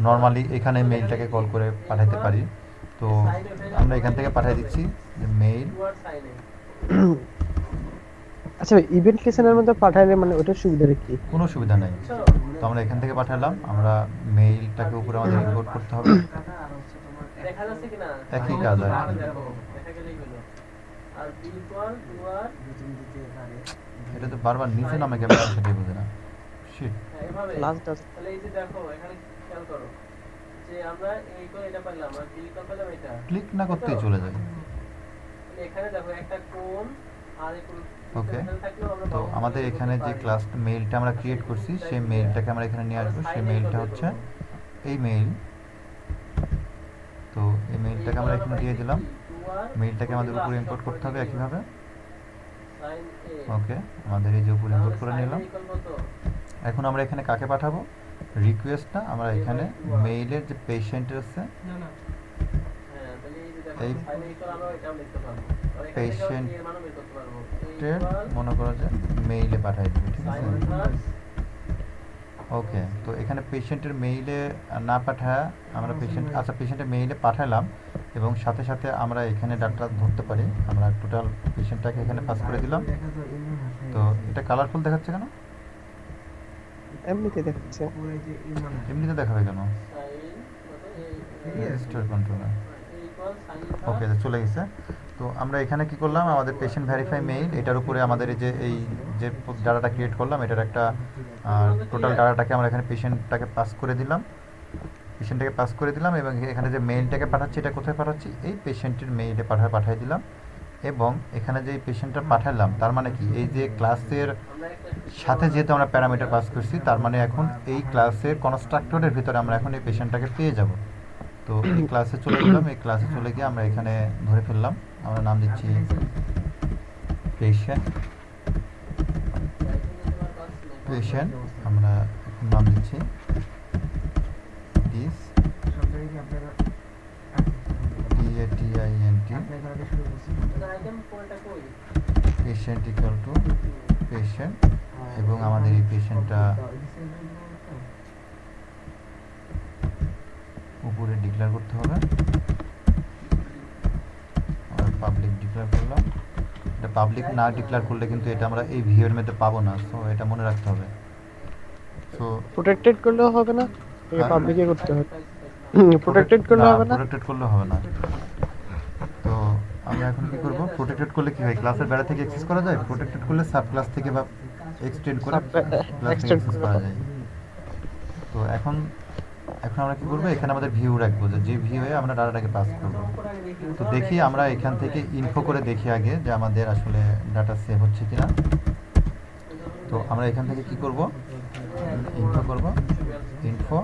নর্মালি এখানে মেইলটাকে কল করে পাঠাতে পারি। তো আমরা এখান থেকে পাঠিয়ে দিচ্ছি যে মেইল। দুয়ার সাইনে। আচ্ছা, ইভেন্ট লিসেনের মধ্যে পাঠাইলে মানে ওটার সুবিধাটা কি? কোনো সুবিধা নেই। বুঝছো? তো আমরা এখান থেকে পাঠালাম, আমরা মেইলটাকে উপরে আমাদের ইম্পোর্ট করতে হবে। দেখা যাচ্ছে কিনা? একই কাজ আর কি। দেখো, দেখা গেলেই হলো। আর b ইকুয়াল দুয়ার এটা তো বারবার নিচে নামে কেমন সেটাই বুঝে না। শিট। এভাবে। লাস্ট আছে। তাহলে এই যে দেখো এখানে খেয়াল করো যে আমরা এই করে এটা পেলাম আর b ইকুয়াল পেলাম এটা। ক্লিক না করতেই চলে যায়। তাহলে এখানে দেখো একটা কোণ আর এই কোণ ওকে, এখানে থাকলেও আমরা তো বাহু আমাদের বের এখানে করতে যে পারি। ক্লাস মেইলটা আমরা ক্রিয়েট করছি সেই মেইলটাকে আমরা এখানে নিয়ে আসবো। সেই মেইলটা হচ্ছে এই মেইল। তো এই মেইলটাকে আমরা এখানে দিয়ে দিলাম। মেইলটাকে আমাদের উপরে ইম্পোর্ট করতে হবে একইভাবে। sin a। ওকে, আমাদের এই যে উপরে ইম্পোর্ট করে তাহলে sin নিলাম। a equal কত? এখন আমরা এখানে কাকে পাঠাবো, রিকোয়েস্টটা আমরা এখানে মেইলের যে পেশেন্টের আছে হ্যাঁ, তাহলে এই যে দেখো এই sin a equal আমরা এটাও লিখতে পারবো। আর এখান থেকে patient a এর মানও বের করতে পারবো। a টের equal মনে করো যে মেইলে পাঠিয়ে দিবে, ঠিক আছে? sin inverse ওকে, তো এখানে পেশেন্টের মেইলে না পাঠায় আমরা পেশেন্টের মেইলে পাঠালাম এবং সাথে সাথে আমরা এখানে ডাটা ধরতে পারি। আমরা টোটাল পেশেন্টটাকে এখানে পাস করে দিলাম। তো এটা কালারফুল দেখাচ্ছে কেন? এমনিতে দেখাচ্ছে। এমনিতে দেখাবে কেন? সাইন মানে রেজিস্টার কন্ট্রোলার। ইকুয়াল সাইন ওকে, চলে গেছে। তো আমরা এখানে কি করলাম, আমাদের পেশেন্ট ভেরিফাই মেইল, এটার উপরে আমাদের এই যে ডাটাটা ক্রিয়েট করলাম, এটার একটা টোটাল ডাটাটাকে আমরা এখানে পেশেন্টটাকে পাস করে দিলাম এবং এখানে যে মেইলটাকে পাঠাচ্ছি এটা কোথায় পাঠাচ্ছি, এই পেশেন্টের মেইলে পাঠিয়ে দিলাম। এবং এখানে যে পেশেন্টটা পাঠালাম তার মানে কি, এই যে ক্লাসের সাথে যেহেতু আমরা প্যারামিটার পাস করছি, তার মানে এখন এই ক্লাসের কনস্ট্রাক্টরের ভিতরে আমরা এখন এই পেশেন্টটাকে পেয়ে যাব। তো এই ক্লাসে চলে গেলাম, এই ক্লাসে চলে গিয়ে আমরা এখানে ধরে ফেললাম, আমরা নাম দিচ্ছি পেশেন্ট, আমরা এখন নাম দিচ্ছি দিস PATINT আইটেম কোনটা কই পেশেন্ট ইকুয়াল টু পেশেন্ট, এবং আমাদের এই পেশেন্টটা উপরে ডিক্লেয়ার করতে হবে। আমরা পাবলিক ডিক্লেয়ার করলাম। এটা পাবলিক না ডিক্লেয়ার করলে কিন্তু এটা আমরা এই ভিউয়ের মধ্যে পাবো না, সো এটা মনে রাখতে হবে। সো প্রোটেক্টেড করলেও হবে না, হ্যাঁ। পাবলিকে করতে হবে। প্রোটেক্টেড করলে হবে না। প্রোটেক্টেড করলে হবে না। তো আমরা এখন কি করব, প্রোটেক্টেড করলে কি হয়, ক্লাসের বাইরে থেকে অ্যাক্সেস করা যায়, প্রোটেক্টেড করলে সাব ক্লাস থেকে বা এক্সটেন্ড করে ক্লাস থেকে অ্যাক্সেস করা যায়। তো এখন আমরা কি করব, এখানে আমাদের ভিউ রাখবো, যে ভিউয়ে আমরা ডাটাটাকে পাস করব। তো দেখি আমরা এখান থেকে ইনফো করে দেখি আগে যে আমাদের আসলে ডাটা সেভ হচ্ছে কিনা। তো আমরা এখান থেকে কি করব, ইনফো করব, info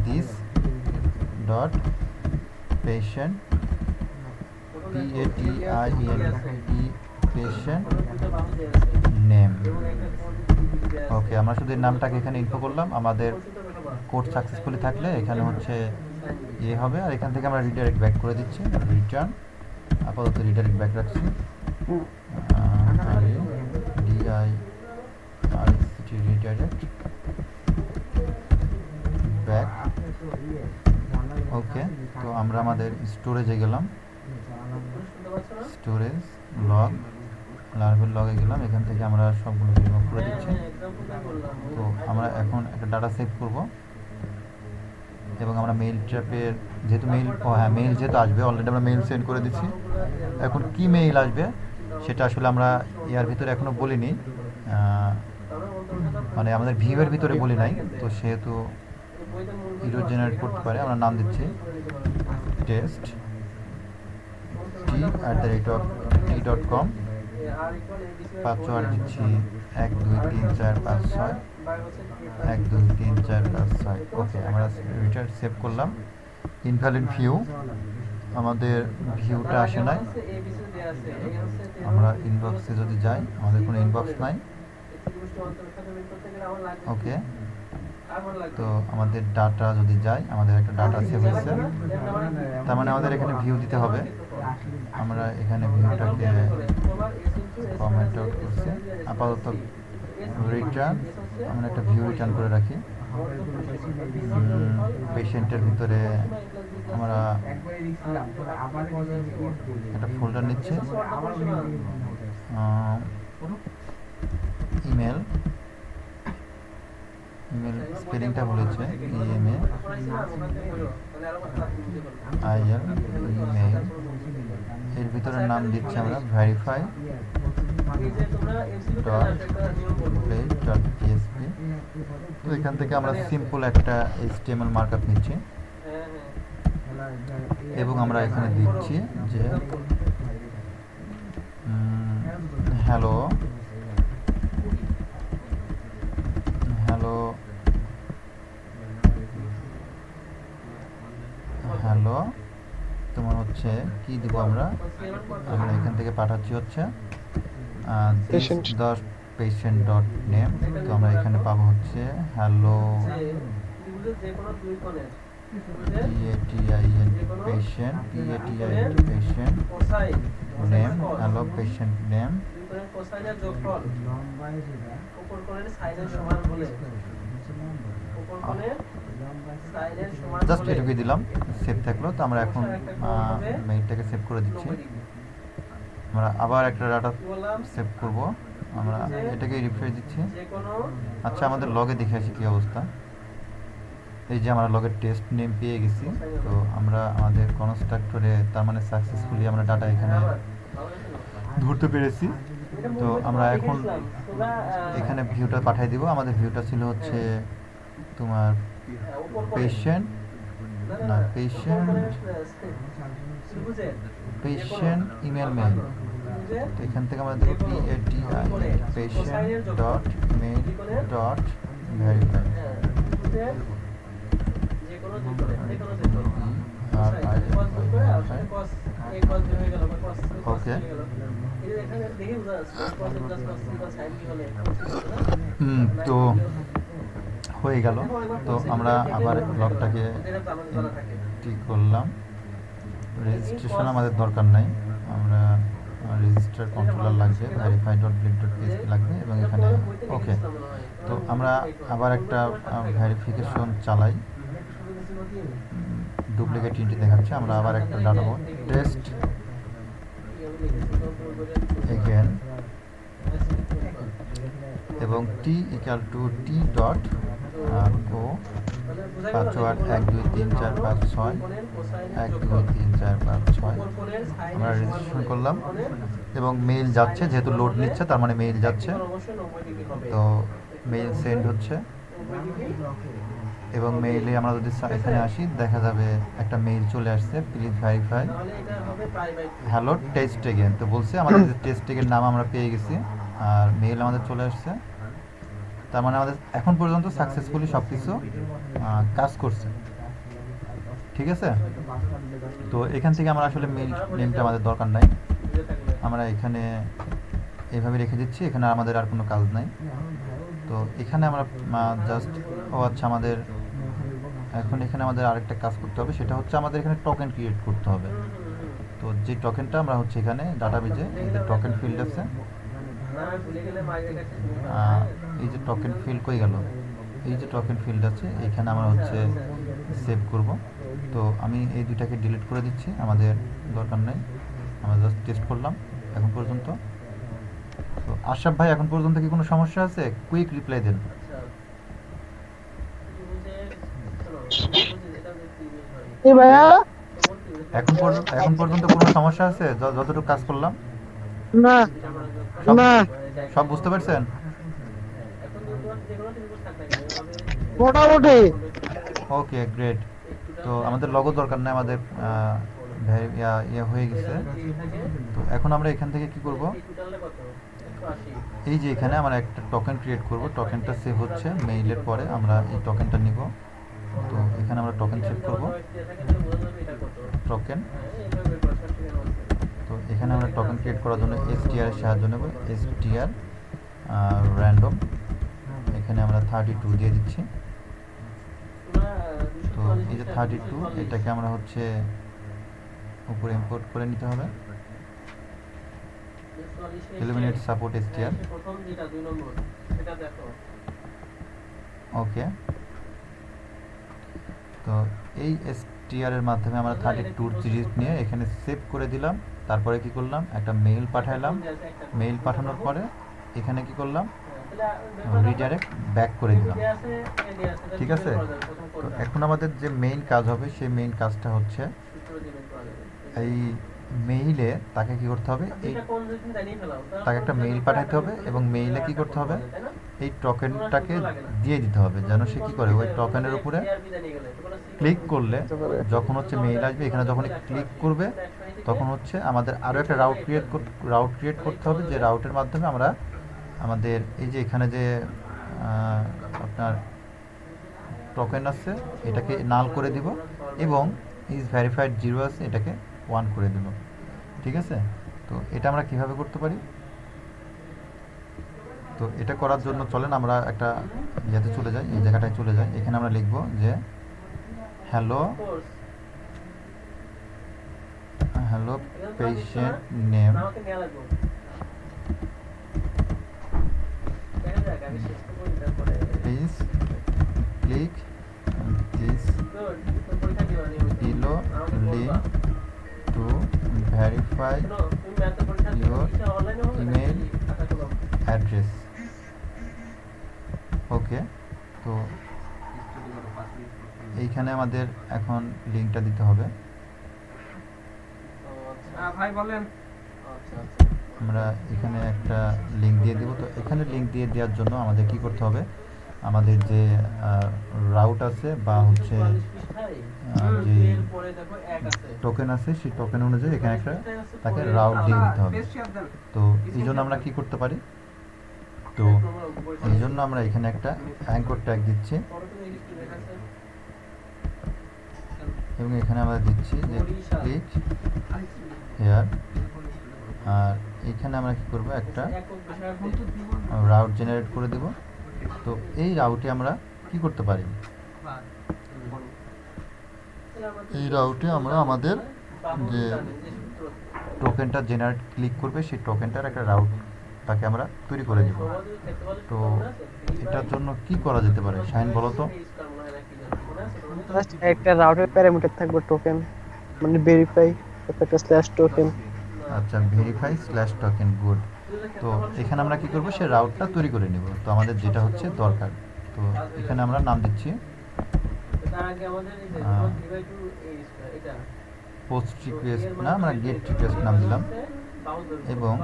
this dot patient patient name. Okay, আমরা শুধু এই নামটাকে এখানে ইনফো করলাম। আমাদের কোড সাকসেসফুলি থাকলে এখানে হচ্ছে ইয়ে হবে, আর এখান থেকে আমরা রিডাইরেক্ট ব্যাক করে দিচ্ছি, রিটার্ন, আপাতত রিডাইরেক্ট ব্যাক রাখছি, রিডাইরেক্ট ব্যাক। ওকে, তো আমরা আমাদের স্টোরেজে গেলাম, স্টোরেজ লগ, লার্ভেল লগে গেলাম, এখান থেকে আমরা সবগুলো রিমুভ করে দিচ্ছি। তো আমরা এখন একটা ডাটা সেভ করব এবং আমরা মেইল ট্র্যাপের যেহেতু মেইল যেহেতু আসবে, অলরেডি আমরা মেইল সেন্ড করে দিচ্ছি। এখন কি মেইল আসবে সেটা আসলে আমরা ইয়ার ভিতরে এখনও বলিনি, মানে আমাদের ভিউয়ের ভিতরে বলি নাই, তো সেহেতু ইরর জেনারেট করতে পারে। আমরা নাম দিচ্ছি টেস্ট t@t.com, পাসওয়ার্ড দিচ্ছি 1 2 3 4 5 6 1 2 3 4 5 6। ওকে, আমরা রিটার্ন সেভ করলাম। ইনভ্যালিড ভিউ, আমাদের ভিউটা আসে নাই। আমরা ইনবক্সে যদি যাই, আমাদের কোনো ইনবক্স নাই। ওকে, তো আমাদের ডাটা যদি যাই, আমাদের একটা ডাটা সেভ হয়েছে, তার মানে আমাদের এখানে ভিউ দিতে হবে। আমরা এখানে ভিউটাকে কমেন্ট আউট করছি, আপাতত রিটার্ন, আমরা একটা ভিউ রিটার্ন করে রাখি। পেশেন্টের ভিতরে আমরা একটা ফোল্ডার নিচ্ছি, ইমেল স্পেলিংটা বলেছে ইমেল ইমেল, এর ভিতরে নাম দিচ্ছি আমরা ভেরিফাই .plate.php। তো এখান থেকে আমরা সিম্পল একটা HTML মার্কআপ নিচ্ছি এবং আমরা এখানে দিচ্ছি যে হ্যালো তোমার হচ্ছে কি দিব, আমরা এখান থেকে পাঠাচ্ছি হচ্ছে পেশেন্ট ডট নেম। তো আমরা এখানে পাবো হচ্ছে hello patient name, hello patient name কোণের কোসাইনের যোগফল উপর কোণের সাইনের সমান হলে উপর কোণের সাইনের সমান জাস্ট হলে এটুকুই দিলাম, সেভ থাকলো। তো আমরা এখন মেইলটাকে সেভ করে দিচ্ছি। আমরা আবার একটা ডাটা কি বললাম সেভ করব। আমরা এটাকে রিফ্রেশ দিচ্ছি। যে কোনো আচ্ছা, আমাদের লগে দেখে আসি কী অবস্থা। এই যে আমরা লগের টেস্ট নেম পেয়ে গেছি। তো আমরা আমাদের কনস্ট্রাক্টরে তার মানে সাকসেসফুলি আমরা ডাটা এখানে ধরতে পেরেছি। তো আমরা এখন এখানে ভিউটা পাঠিয়ে দিব। আমাদের ভিউটা ছিল হচ্ছে তোমার পেশেন্ট না, পেশেন্ট ইমেল মেইল। তো এখান থেকে আমরা দেবো patient dot mail dot verify. যে কোনো দুই করে যে কোনো দুই করে cos দুই করে আর সাথে cos a cos b হয়ে গেল বা cos c cos c Okay. হয়ে গেল। এই যে এখানে দেখি বুঝা যাচ্ছে cos a plus cos c plus sin b হলে তো হয়ে গেল। তো আমরা আবার ব্লগটাকে এটা তো আমাদের জানা থাকে। ঠিক করলাম। রেজিস্ট্রেশন আমাদের দরকার নাই, আমরা রেজিস্টার কন্ট্রোলার লাগবে, verify dot bleak dot PSP লাগবে এবং এখানে ওকে। তো আমরা আবার একটা ভেরিফিকেশন চালাই, ডুপ্লিকেট ইন্টি দেখাচ্ছে। আমরা আবার একটা ডাটা টেস্ট এগেন এবং T equal to T dot O password 1 2 3 4 5 6 1 2 3 4 5 6 আমরা রেজিস্ট্রেশন করলাম এবং মেইল যাচ্ছে, যেহেতু লোড নিচ্ছে তার মানে মেইল যাচ্ছে। অবশ্যই 90 ডিগ্রি হবে। তো মেইল সেন্ড হচ্ছে 90 ডিগ্রি এবং মেইলে আমরা যদি এখানে আসি দেখা যাবে একটা মেইল চলে আসছে, প্লিজ ভেরিফাই তাহলে এটা হবে pi by 2। Hello test again. তো বলছে আমাদের যে টেস্ট এগের নাম আমরা পেয়ে গেছি আর মেইল আমাদের চলে আসছে। তার মানে আমাদের এখন পর্যন্ত সাকসেসফুলি সব কিছু কাজ করছে, ঠিক আছে। তো এখান থেকে আমরা আসলে মেইল নেমটা আমাদের দরকার নাই, আমরা এখানে এইভাবে রেখে দিচ্ছি। এখানে আমাদের আর কোনো কাজ নাই। তো এখানে আমরা জাস্ট আচ্ছা, আমাদের এখন এখানে আমাদের আরেকটা কাজ করতে হবে, সেটা হচ্ছে আমাদের এখানে টোকেন ক্রিয়েট করতে হবে। তো যে টোকেনটা আমরা হচ্ছে এখানে ডাটাবেজে এই যে টোকেন ফিল্ড আছে, না ভুলে গেলে মাইরের কাছে এই যে টোকেন ফিল্ড কই গেল, এই যে টোকেন ফিল্ড আছে এখানে আমরা হচ্ছে সেভ করব। তো আমি এই দুইটাকে ডিলিট করে দিচ্ছি, আমাদের দরকার নেই। আমরা জাস্ট টেস্ট করলাম এখন পর্যন্ত। তো আশরাফ ভাই, এখন পর্যন্ত কি কোনো সমস্যা আছে? কুইক রিপ্লাই দেন। এই ভাইয়া এখন পর্যন্ত কোনো সমস্যা আছে যতটুকু কাজ করলাম? না সব না সব বুঝতে পারছেন? মোটামুটি ওকে গ্রেট। তো আমাদের লগো দরকার নেই, আমাদের ইয়ে হয়ে গেছে। তো এখন আমরা এখান থেকে কি করব, এই যে এখানে আমরা একটা টোকেন ক্রিয়েট করব। টোকেনটা সেভ হচ্ছে মেইলের পরে, আমরা এই টোকেনটা নিব। তো এখানে আমরা টোকেন সেভ করব, টোকেন। তো এখানে আমরা টোকেন ক্রিয়েট করার জন্য str এর সাহায্য নেব, str র্যান্ডম। এখানে আমরা 32 দিয়ে দিচ্ছি। তো এই যে 32 এটাকে আমরা হচ্ছে উপরে ইম্পোর্ট করে নিতে হবে। Eliminate support str। প্রথম যেটা 2 নম্বর সেটা দেখো। ওকে, তো এই str এর মাধ্যমে আমরা 32 সিরিজ নিয়ে এখানে সেভ করে দিলাম। তারপরে কি করলাম, একটা মেইল পাঠাইলাম। মেইল পাঠানোর পরে এখানে কি করলাম, রিডাইরেক্ট ব্যাক করে দিলাম, ঠিক আছে। তো এখন আমাদের যে মেইন কাজ হবে সেই মেইন কাজটা হচ্ছে এই মেইলে তাকে কি করতে হবে, এই তাকে একটা মেইল পাঠাতে হবে এবং মেইলে কি করতে হবে, এই টোকেনটাকে দিয়ে দিতে হবে যেন সে কি করে ওই টোকেনের উপরে ক্লিক করলে যখন হচ্ছে মেইল আসবে, এখানে যখন ক্লিক করবে তখন হচ্ছে আমাদের আরও একটা রাউট ক্রিয়েট করতে হবে, যে রাউটের মাধ্যমে আমরা আমাদের এই যে এখানে যে আপনার টোকেন আছে এটাকে নাল করে দিব এবং ইজ ভেরিফাইড 0 আছে এটাকে 1 করে দেব, ঠিক আছে। তো এটা আমরা কিভাবে করতে পারি, তো এটা করার জন্য চলেন আমরা একটা ইয়েতে চলে যাই, এই জায়গাটায় চলে যাই। এখানে আমরা লিখব যে hello patient name please click this Good. তো পরীক্ষা দিও নিয়মিত। below আমাকে বলবা। link to verify শোনো, তুমি ম্যাথে পরীক্ষা দিও, your এটা অনলাইনে হবে নাকি email খাতা কলম? address. ওকে, তো এইখানে আমাদের এখন লিঙ্কটা দিতে হবে। ও, আচ্ছা। ভাই বলেন। আচ্ছা, আচ্ছা। আমরা এখানে একটা লিঙ্ক দিয়ে দেবো। তো এখানে লিঙ্ক দিয়ে দেওয়ার জন্য আমাদের কি করতে হবে, আমাদের যে রাউট আছে বা হচ্ছে 44 পৃষ্ঠায় যে এর পরে দেখো এক আছে। টোকেন আছে, সেই টোকেন অনুযায়ী এখানে একটা তাকে রাউট দিয়ে দিতে হবে। তো এই জন্য আমরা কি করতে পারি, তো এই জন্য আমরা এখানে একটা অ্যাঙ্কর ট্যাগ দিচ্ছি এবং এখানে আমরা দিচ্ছি যে ক্লিক হেয়ার। আর এখানে আমরা কি করব, একটা রাউট জেনারেট করে দেব। তো এই রাউটে আমরা কি করতে পারি, এই রাউটে আমরা আমাদের যে টোকেনটা জেনারেট ক্লিক করবে সেই টোকেনটার একটা রাউট তাকে আমরা তৈরি করে দেব। তো এটার জন্য কি করা যেতে পারে শাহিন বলো তো? জাস্ট একটা রাউটের প্যারামিটার থাকবে টোকেন, মানে ভেরিফাই একটা স্ল্যাশ টোকেন। আচ্ছা, ভেরিফাই স্ল্যাশ টোকেন, গুড। তো এখানে আমরা কি করব, সেই রাউটটা তৈরি করে নেব। তো আমাদের যেটা হচ্ছে দরকার, তো এখানে আমরা নাম দিচ্ছি পোস্ট রিকোয়েস্ট, না আমরা গেট রিকোয়েস্ট নাম দিলাম এবং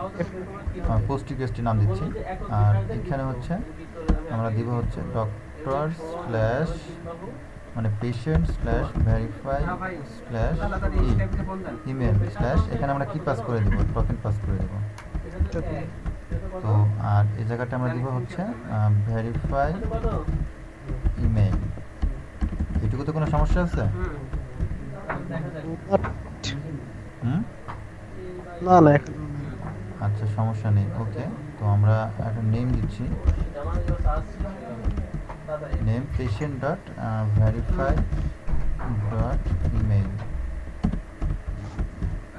পোস্ট রিকোয়েস্টের নাম দিচ্ছি। আর এখানে হচ্ছে আমরা দিব হচ্ছে ডক্টর স্ল্যাশ মানে patient slash verify slash email slash, এখানে আমরা কি পাস করে দেবো, টোকেন পাস করে দেবো। তো আর এই জায়গাটা আমরা দিব হচ্ছে ভেরিফাই ইমেল। এটুকুতে কোনো সমস্যা আছে? হুম, না না এখন আচ্ছা সমস্যা নেই। ওকে, তো আমরা একটা নেম দিচ্ছি, name patient dot verify dot email.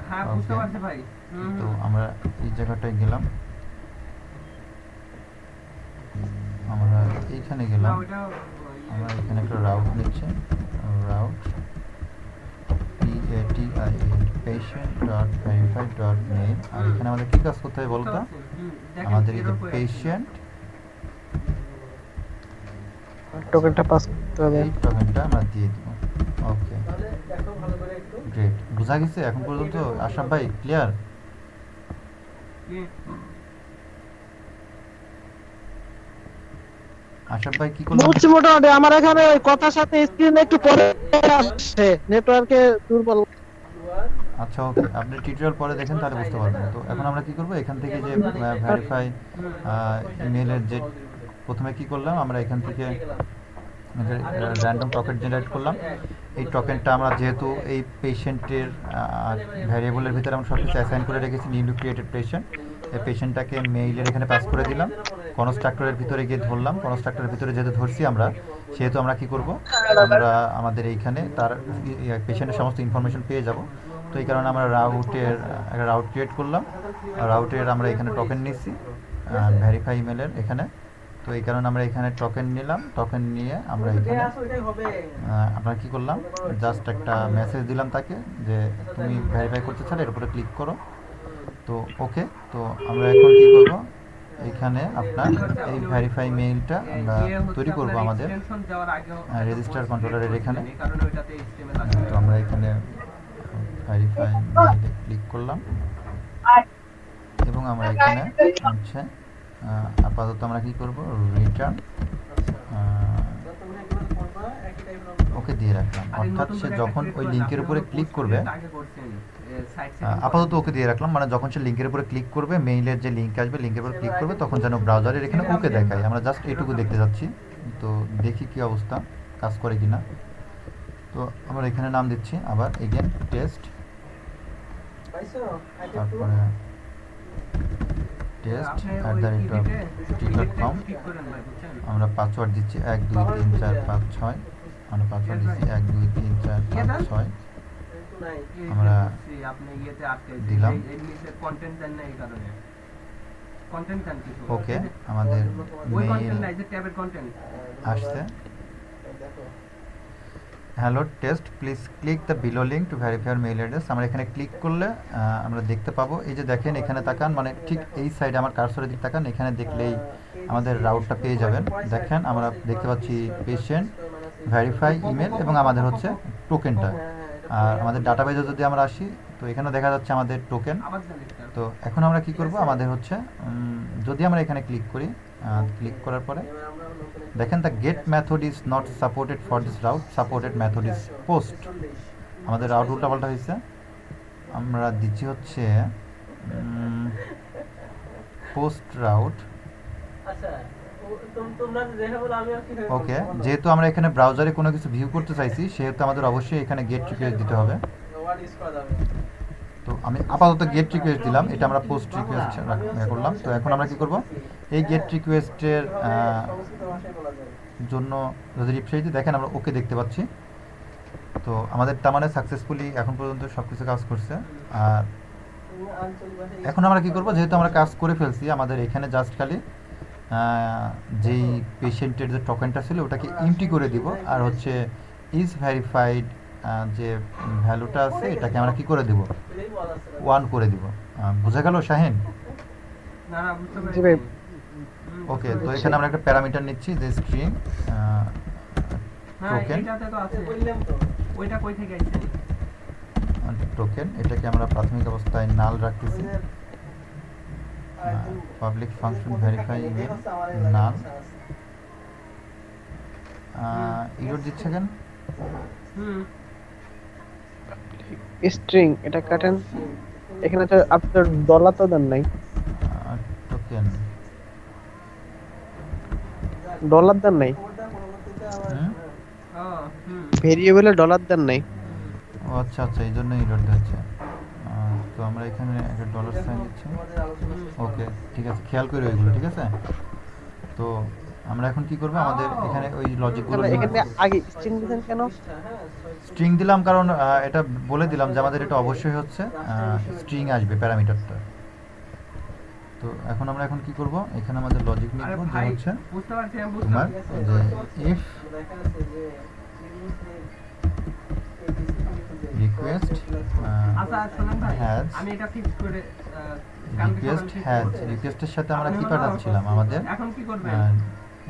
হ্যাঁ বুঝতে পারছি ভাই। তো আমরা এই জায়গাটায় গেলাম, আমরা এইখানে গেলাম, আমরা এখানে একটা রাউট নিচ্ছি, route patient dot verify dot name। আর এখানে আমাদের কি কাজ করতে হবে বলতো, আমাদের এই যে পেশেন্ট টোকেনটা পাস করতে হবে। এই টোকেনটা আমরা দিয়ে দিব। ওকে, গ্রেট, বোঝা গেছে এখন পর্যন্ত? আশরাফ ভাই ক্লিয়ার? আশরাফ ভাই কি করলেন? বুঝছি মোটামুটি। আমার এখানে ওই কথার সাথে স্ক্রিনে একটু পরে আসছে, নেটওয়ার্কে দুর্বল। আচ্ছা ওকে, আপনি টিউটোরিয়াল পরে দেখেন তাহলে বুঝতে পারবেন। তো এখন আমরা কি করব, এখান থেকে যে ভেরিফাই ইমেলের যে প্রথমে কি করলাম, আমরা এখান থেকে র্যান্ডম টোকেন জেনারেট করলাম। এই টোকেনটা আমরা যেহেতু এই পেশেন্টের ভ্যারিয়েবলের ভিতরে আমরা সব কিছু অ্যাসাইন করে রেখেছি, নিউলি ক্রিয়েটেড পেশেন্ট, এই পেশেন্টটাকে মেইলের এখানে পাস করে দিলাম। কনস্ট্রাক্টরের ভিতরে গিয়ে ধরলাম, কনস্ট্রাক্টরের ভিতরে যেহেতু ধরছি আমরা, সেহেতু আমরা কি করব, আমরা আমাদের এইখানে তার পেশেন্টের সমস্ত ইনফরমেশন পেয়ে যাব। তো এই কারণে আমরা রাউটের একটা রাউট ক্রিয়েট করলাম, রাউটের আমরা এখানে টোকেন নিচ্ছি ভেরিফাই ইমেলের এখানে। তো এই কারণে আমরা এখানে টোকেন নিলাম, টোকেন নিয়ে আমরা এখানে আমরা কি করলাম, জাস্ট একটা মেসেজ দিলাম তাকে যে তুমি ভেরিফাই করতে চাও, এর উপরে ক্লিক করো। তো ওকে, তো আমরা এখন কি করব, এখানে আপনার এই ভেরিফাই মেইলটা আমরা তৈরি করব আমাদের রেজিস্টার কন্ট্রোলারের এখানে। তো আমরা এখানে ভেরিফাই মেইলে ক্লিক করলাম এবং আমরা এখানে হচ্ছে আপাতত আমরা কি করব, রিটার্ন ওকে দিয়ে রাখলাম। অর্থাৎ সে যখন ওই লিঙ্কের উপরে ক্লিক করবে, আপাতত ওকে দিয়ে রাখলাম, মানে যখন সে লিঙ্কের উপরে ক্লিক করবে, মেইলের যে লিঙ্ক আসবে, লিঙ্কের উপরে ক্লিক করবে, তখন যেন ব্রাউজারের এখানে ওকে দেখায়। আমরা জাস্ট এটুকু দেখতে যাচ্ছি, তো দেখি কি অবস্থা, কাজ করে কিনা। তো আমরা এখানে নাম দিচ্ছি আবার এগেন টেস্ট, তারপরে test@t.com। আমরা পাসওয়ার্ড দিচ্ছি 1 2 3 4 5 6, আমরা পাসওয়ার্ড দিচ্ছি 1 2 3 4 5 6। আমরা আপনি ইয়েতে আটকে দিলাম। এই নিচে কন্টেন্ট দেন না এই কারণে। কন্টেন্ট চান কিছু ওকে আমাদের ওই মেইল কন্টেন্ট নাই যে ট্যাবের কন্টেন্ট আসছে দেখো hello test please click the below link to verify year mail address. আমরা এখানে ক্লিক করলে আমরা দেখতে পাবো, এই যে দেখেন এখানে তাকান, মানে ঠিক এই সাইডে আমার কার্সরের দিক তাকান, এখানে দেখলেই আমাদের রাউটটা পেয়ে যাবেন। দেখেন আমরা দেখতে পাচ্ছি পেশেন্ট, ভেরিফাই ইমেল এবং আমাদের হচ্ছে টোকেনটা। আর আমাদের ডাটাবেজে যদি আমরা আসি তো এখানে দেখা যাচ্ছে আমাদের টোকেন। আবার দেন একটা তো এখন আমরা কি করব, আমাদের হচ্ছে যদি আমরা এখানে ক্লিক করি, ক্লিক করার পরে দেখেন the get method is not supported for this route, supported method is post. আমাদের রাউট উল্টাপাল্টা হয়েছে, আমরা দিচ্ছি হচ্ছে পোস্ট রাউট। আচ্ছা তোমরা দেখে বলো আমি আর কি ওকে, যেহেতু আমরা এখানে ব্রাউজারে কোনো কিছু ভিউ করতে চাইছি সেহেতু আমাদের অবশ্যই এখানে গেট রিকোয়েস্ট দিতে হবে। ওয়ার্ড ইউজ করা যাবে তো আমি আপাতত গেট রিকোয়েস্ট দিলাম, এটা আমরা পোস্ট রিকোয়েস্ট করলাম। তো এখন আমরা কি করব, এই গেট রিকোয়েস্টের সংস্কৃত ভাষায় বলা যায় জন্য যদি রিফ্রেশ দিই দেখেন আমরা ওকে দেখতে পাচ্ছি। তো আমাদের তার মানে সাকসেসফুলি এখন পর্যন্ত সব কিছু কাজ করছে। আর আঞ্চলিক ভাষায় এখন আমরা কি করব, যেহেতু আমরা কাজ করে ফেলছি, আমাদের এখানে জাস্ট খালি যেই পেশেন্টের যে টোকেনটা ছিল ওটাকে এমটি করে দিব, আর হচ্ছে ইজ ভেরিফাইড যে ভ্যালুটা আছে এটাকে আমরা কি করে দিব, এটাই বলা আছে 1 করে দিব। বুঝা গেল শাহিন? না না বুঝতে জি ভাই। পারছি ওকে, তো এখানে আমরা একটা প্যারামিটার নিচ্ছি যে স্ট্রিং হ্যাঁ টোকেন, এটাতে তো আছে বললাম তো ওইটা কই থেকে আইছে টোকেন এটাকে আমরা প্রাথমিক অবস্থায় নাল রাখতেছি। পাবলিক ফাংশন ভেরিফাই ইমেল নাল ইরোড দিচ্ছে কেন? হুম স্ট্রিং এটা কাটেন, এখানে তো আপনার ডলার তো দেন নাই, টোকেন ডলার দেন নাই, ও হুম ভেরিয়েবলে ডলার দেন নাই। ও আচ্ছা আচ্ছা, এই জন্য ইরোড দিচ্ছে। তো আমরা এখানে একটা ডলার সাইন দিচ্ছি। ওকে ঠিক আছে, খেয়াল করে ওইগুলো, ঠিক আছে। তো আমরা এখন কি করব, আমাদের এখানে ওই লজিকগুলো তাহলে এখানে আগে স্ট্রিং দিবেন কেন? স্ট্রিং দিলাম কারণ এটা বলে দিলাম যে আমাদের এটা অবশ্যই হচ্ছে স্ট্রিং আসবে প্যারামিটারটা। তো এখন আমরা এখন কি করব, এখানে আমাদের লজিক আরে লিখব যে ভাই হচ্ছে বুঝতে পারছি আমি বুঝতে তোমার পারছি যে ইফ দেখা যাচ্ছে যে রিকোয়েস্ট আচ্ছা শুনুন ভাই has আমি এটা ফিক্স করে কালকে রিকোয়েস্ট সকালে fix হ্যাজ, করছি। রিকোয়েস্টের সাথে আমরা কি আপনি পাঠাচ্ছিলাম, আমাদের এখন কি করবেন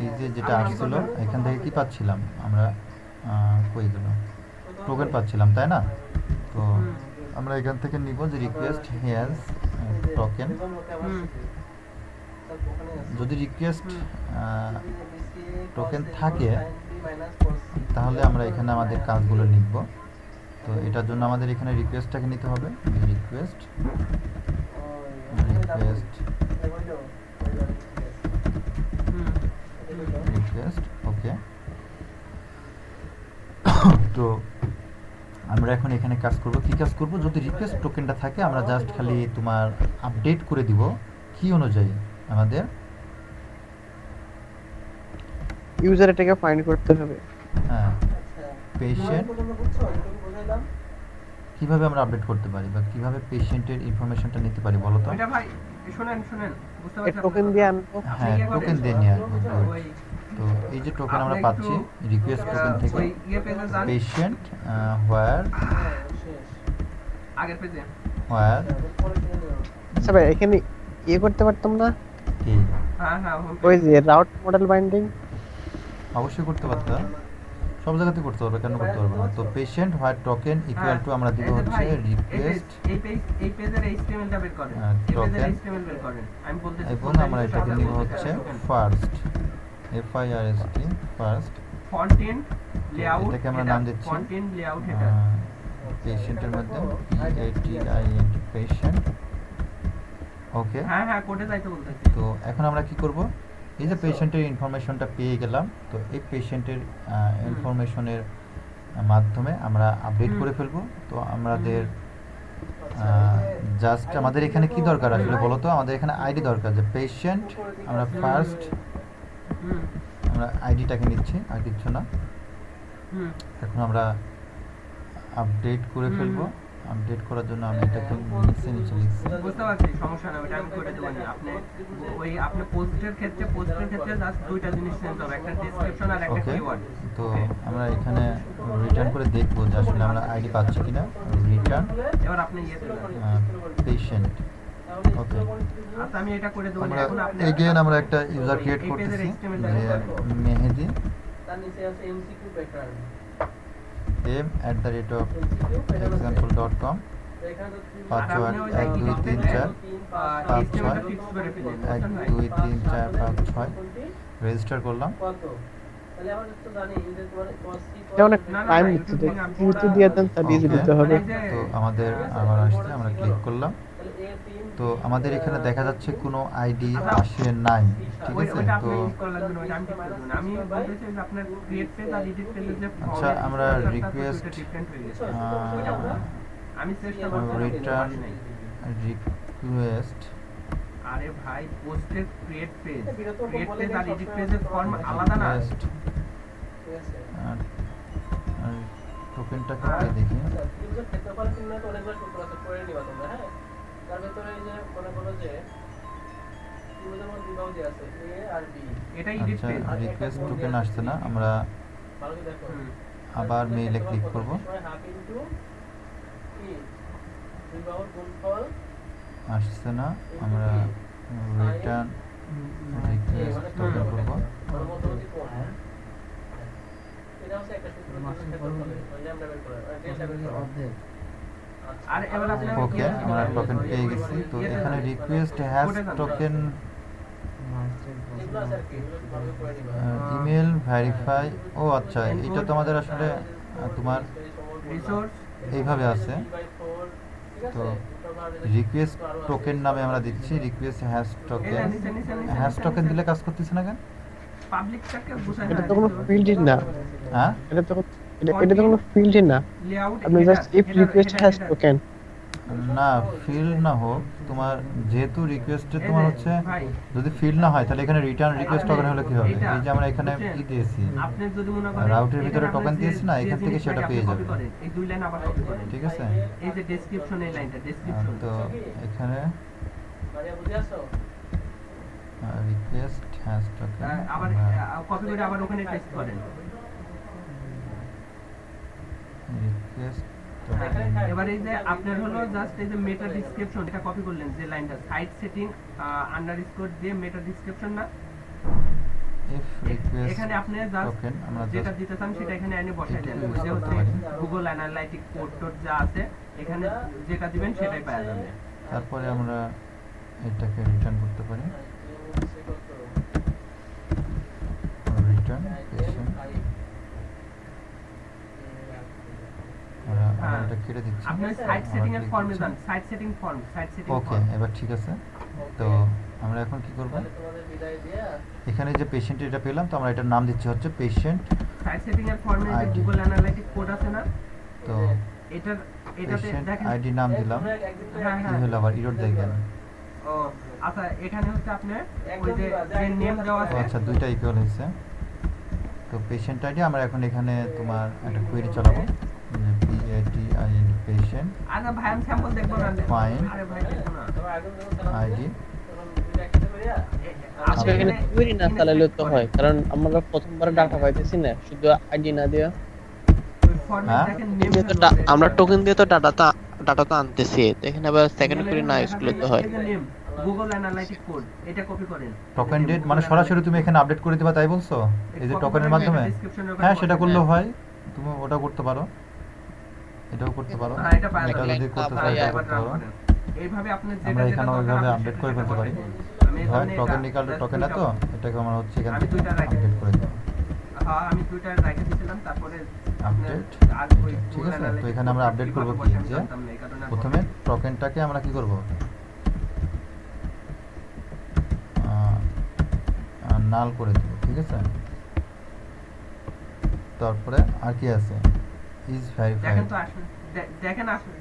এই যেটা আপনি কি আসছিল করবেন? এখান থেকে কি পাচ্ছিলাম আমরা, কই গেল, টোকেন পাচ্ছিলাম তাই না? তো হুম। আমরা এখান থেকে নিব যে রিকোয়েস্ট হ্যাজ টোকেন। হুম যদি রিকোয়েস্ট টোকেন থাকে তাহলে আমরা এখানে আমাদের কাজগুলো লিখব। তো এটার জন্য আমাদের এখানে রিকোয়েস্টটাকে নিতে হবে, রিকোয়েস্ট রিকোয়েস্ট হুম রিকোয়েস্ট ওকে। তো আমরা এখন এখানে কাজ করব, কি কাজ করব, যদি রিকোয়েস্ট টোকেনটা থাকে আমরা জাস্ট খালি তোমার আপডেট করে দিব কি অনুযায়ী আমাদের ইউজার এটাকে ফাইন্ড করতে হবে। হ্যাঁ পেশেন্ট কিভাবে আমরা আপডেট করতে পারি বা কিভাবে পেশেন্টের ইনফরমেশনটা নিতে পারি বলো তো? ওইটা ভাই শুনেন শুনেন বুঝতে এই পারছি টোকেন দিয়ে আনবো। হ্যাঁ টোকেন দিয়ে নিয়ে আসবো। ওই তো এই যে টোকেন আমরা আপনি পাচ্ছি রিকোয়েস্ট টোকেন থেকে ওই ইয়ে পেজে যান পেশেন্ট হোয়ার আগের পেজে হোয়ার আচ্ছা ভাই এখানে ইয়ে করতে পারতাম না, কি হ্যাঁ হ্যাঁ ওই যে রাউট মডেল বাইন্ডিং? অবশ্যই করতে পারতাম, সব জায়গাতে করতে পারবে, কেন করতে পারবে না? তো patient where token equal to আমরা দিব হচ্ছে রিকোয়েস্ট এই পেজের এইচটিএমএল টা বের করেন হ্যাঁ, এই পেজের token। এইচটিএমএল বের করেন আমি বলতেছি এবং আমরা এটাকে নিব হচ্ছে ফার্স্ট FIRST ফার্স্ট ফন্টেন্ট লেআউট এটাকে আমরা নাম দিচ্ছি ফন্টেন্ট লেআউট হেডার পেশেন্টের মধ্যে PATINT পেশেন্ট ওকে। হ্যাঁ হ্যাঁ কোডে যাইতে বলতেছি তো এখন আমরা কি করব, এই যে পেশেন্টের ইনফরমেশনটা পেয়ে গেলাম, তো এই পেশেন্টের ইনফরমেশনের মাধ্যমে আমরা আপডেট করে ফেলবো। তো আমাদের জাস্ট আমাদের এখানে কি দরকার আসলে বলো তো, আমাদের এখানে আইডি দরকার, যে পেশেন্ট আমরা ফার্স্ট হুম আমরা আইডিটাকে নিচ্ছি আর কিছু না। হুম এখন আমরা আপডেট করে ফেলবো আপডেট করার জন্য আমি এটাকে নিচে লিখছি। বুঝতে পারছি, সমস্যা না, ওটা আমি করে দেবো নি। আপনি ওই আপনি পোস্টের ক্ষেত্রে জাস্ট দুইটা জিনিস চেঞ্জ হবে, একটা ডেসক্রিপশন আর একটা ওকে, কিওয়ার্ড। তো আমরা এখানে রিটার্ন করে দেখবো যে আসলে আমরা আইডি পাচ্ছি কিনা। রিটার্ন এবার আপনি ইয়ে দেবেন। পেশেন্ট। ওকে, আচ্ছা আমি এটা করে দেবো নি। আমরা এখন আপনি এগেন আমরা একটা ইউজার ক্রিয়েট এই পেজের করতেছি HTML যে মেহেদি তার নিচে আছে এমসিকিউ প্যাটার্ন, m@example.com, এখানে তো পাসওয়ার্ড 1 2 3 4 5 HTML 6 ফিক্স করে ফেলেন, 1 বুঝছেন ভাই? 2 3 4 5 6 রেজিস্টার করলাম। কত, তাহলে আমরা তো জানি যে তোমার কসি এটা অনেক না, না, টাইম না, নিচ্ছে, YouTube থেকে আমি কিউতে দিয়ে দেন তার ইজি Okay. দিতে হবে। তো আমাদের আবার আসছে, আমরা ক্লিক করলাম। তাহলে এ 3 তো আমাদের এখানে দেখা যাচ্ছে কোনো আইডি আসে নাই, ঠিক আছে। ওইটা তো আপনি ইউজ করা লাগবে না, ওইটা আমি ঠিক করে দেবো না। আমি বলতে চাই যে আপনার ক্রিয়েট পেজ আর এডিট পেজের যে আচ্ছা, format আমরা structure টা request, দুইটা different হয়ে গেছে। আহ, আমি চেষ্টা করছি রিটার্ন রিকোয়েস্ট আরে ভাই, পোস্টের ক্রিয়েট পেজ আর এডিট পেজের ফর্ম আলাদা না। রিকোয়েস্ট ঠিক আছে। টোকেনটাকে পেয়ে দেখি। আচ্ছা, ইউজার ক্ষেত্রফল চিহ্নিত অনেকগুলো সূত্র আছে, পড়ে নিবা তোমরা, হ্যাঁ। তার ভিতরে এই যে মনে করো যে ইউজার মধ্যে বিভাগ দেয়া আছে এ আর বি, এটা এডিট আচ্ছা, পেজ। রিকোয়েস্ট টোকেন আসছে না, আমরা ভালো করে দেখো। আবার মেইলে ক্লিক করব। হাফ ইনটু কি বিভাগ গুণফল আসছে না, আমরা রিটার্ন রিকোয়েস্ট টোকেন করব। মধ্যবর্তী কোণ। এটা হচ্ছে একটা সূত্র, ক্ষেত্রফলে ওই ল্যামডা বের করা, ডেল্টা বের করা। আচ্ছা, আর এবার আপনি ওকে, আমরা টোকেন পেয়ে গেছি। তো এখানে রিকোয়েস্ট হ্যাশ টোকেন এগুলো আছে আর কি, এগুলো ভালো করে নিবা। Email verify. ও আচ্ছা, এটা তো আমাদের আসলে তোমার রিসোর্স এইভাবে আছে। তো রিকোয়েস্ট টোকেন নামে আমরা দিচ্ছি request hash token. Hash token দিলে কাজ করতেছে না কেন? পাবলিকটাকে বোঝায় এটা না, তো কোনো ফিল্ডই না, হ্যাঁ, এটা তো এটা তো কোনো ফিল্ডই না। লেআউট আপনি just if request has token. না ফিল্ড না হোক, তোমার যেহেতু রিকোয়েস্টে তোমার হচ্ছে যদি ফিল্ড না হয় তাহলে এখানে রিটার্ন রিকোয়েস্ট টোকেন হলে কি হবে? এই যে আমরা এখানে কি দিয়েছি, আপনি যদি মনে করেন রাউটের ভিতরে টোকেন দিয়েছি না, এখান থেকে সেটা পেয়ে যাবে, এই দুই লাইন আবার কপি করেন। ঠিক আছে। এই যে ডেসক্রিপশন, এই লাইনটা ডেসক্রিপশন, তো এখানে মারিয়া বুঝে আসো? রিকোয়েস্ট হ্যাশ টোকেন আবার কপি করে আবার ওখানে পেস্ট করেন। রিকোয়েস্ট এবার এই যে আপনার হলো জাস্ট এই যে মেটা ডেসক্রিপশন, এটা কপি করলেন, যে লাইনটা সাইট সেটিং আন্ডারস্কোর দিয়ে মেটা ডেসক্রিপশন না, ইফ রিকোয়েস্ট এখানে আপনি জাস্ট টোকেন আমরা যেটা just দিতে চান সেটা এখানে এনে বসাই দেন। এটা use যে করতে হচ্ছে পারি। গুগল অ্যানালাইটিক কোড টোড যা আছে এখানে যেটা দিবেন সেটাই পাওয়া যাবে। তারপরে আমরা এটাকে রিটার্ন করতে পারি। রিটার্ন পেশেন্ট, আমরা এটা কেটে দিচ্ছি। আপনি সাইট সেটিং এর ফর্মে যান, site setting form, site setting okay, form. এবার ঠিক আছে। তো আমরা এখন কি করব, তাহলে তোমাদের বিদায় দিয়া এখানে যে পেশেন্ট এটা পেলাম, তো আমরা এটার নাম দিচ্ছি হচ্ছে পেশেন্ট। সাইট সেটিং এর ফর্মে যে ID গুগল অ্যানালাইটিক কোড আছে না, তো এটাতে পেশেন্ট দেখেন। আইডি নাম দিলাম। হ্যাঁ কি হ্যাঁ, হলো আবার ইরোড দেখেন? ও আচ্ছা, এখানে হচ্ছে আপনার ওই যে নেম দেওয়া ও আছে। আচ্ছা, দুইটা ইকুয়াল হয়েছে। তো পেশেন্ট আইডি আমরা এখন এখানে তোমার একটা কোয়েরি চালাবো, PATIN পেশেন্ট আচ্ছা ভাই, আমি স্যাম্পল দেখবো না। Fine. আরে ভাই দেখবো না। তোমার আগে যখন সালাম আইডি। তখন দুইটা একসাথে করিয়া আজকে এখানে কুইরি না চালালে তো হয়, কারণ আমরা প্রথমবার ডাটা পাইতেছি না, শুধু আইডি না দিয়া। ওই ফর্মে হ্যাঁ? দেখেন টোকেন দিয়ে তো আমরা টোকেন দিয়ে তো ডাটা তো আনতেছি, তো এখানে আবার সেকেন্ড কুইরি না ইউজ করলে তো হয়। গুগল অ্যানালাইটিক কোড, এটা কপি করেন। টোকেন ডেট মানে সরাসরি তুমি এখানে আপডেট করে দিবা তাই বলছো? এই যে টোকেনের মাধ্যমে? হ্যাঁ, সেটা করলেও হয়, তুমি ওটা করতে পারো, এটাও করতে পারো। হ্যাঁ, এটা পাওয়া এটা যাবে। যদি করতে চাও আবার এটা আবার করতে রান পারো। করেন। এইভাবে আপনি যেটা আমরা যেটা এখানে দরকার ওইভাবে আপনি আপডেট সেটা করে সেটা ফেলতে পারি। বসাই দেন। আমি হয় এখানে টোকেন এটা নিকাল just টোকেন দুইটা তো এটাকে আমরা হচ্ছে এখান আমি থেকে দুইটা রাখি। আপডেট করে দেব। হ্যাঁ, আমি টুইটার রাইখে দিয়েছিলাম, তারপরে আপনার Update। আর ওই ঠিক Google আছে, তো Analytics এখানে আমরা কোডটা আপডেট কিভাবে করব কি, বসাই আমি যে জানতাম না, এই কারণে আর প্রথমে বসাইনি। টোকেনটাকে আমরা কি করব, নাল করে দেব, ঠিক আছে। তারপরে আর কি আছে, ইজ ভেরিফাইড, দেখেন তো আসলে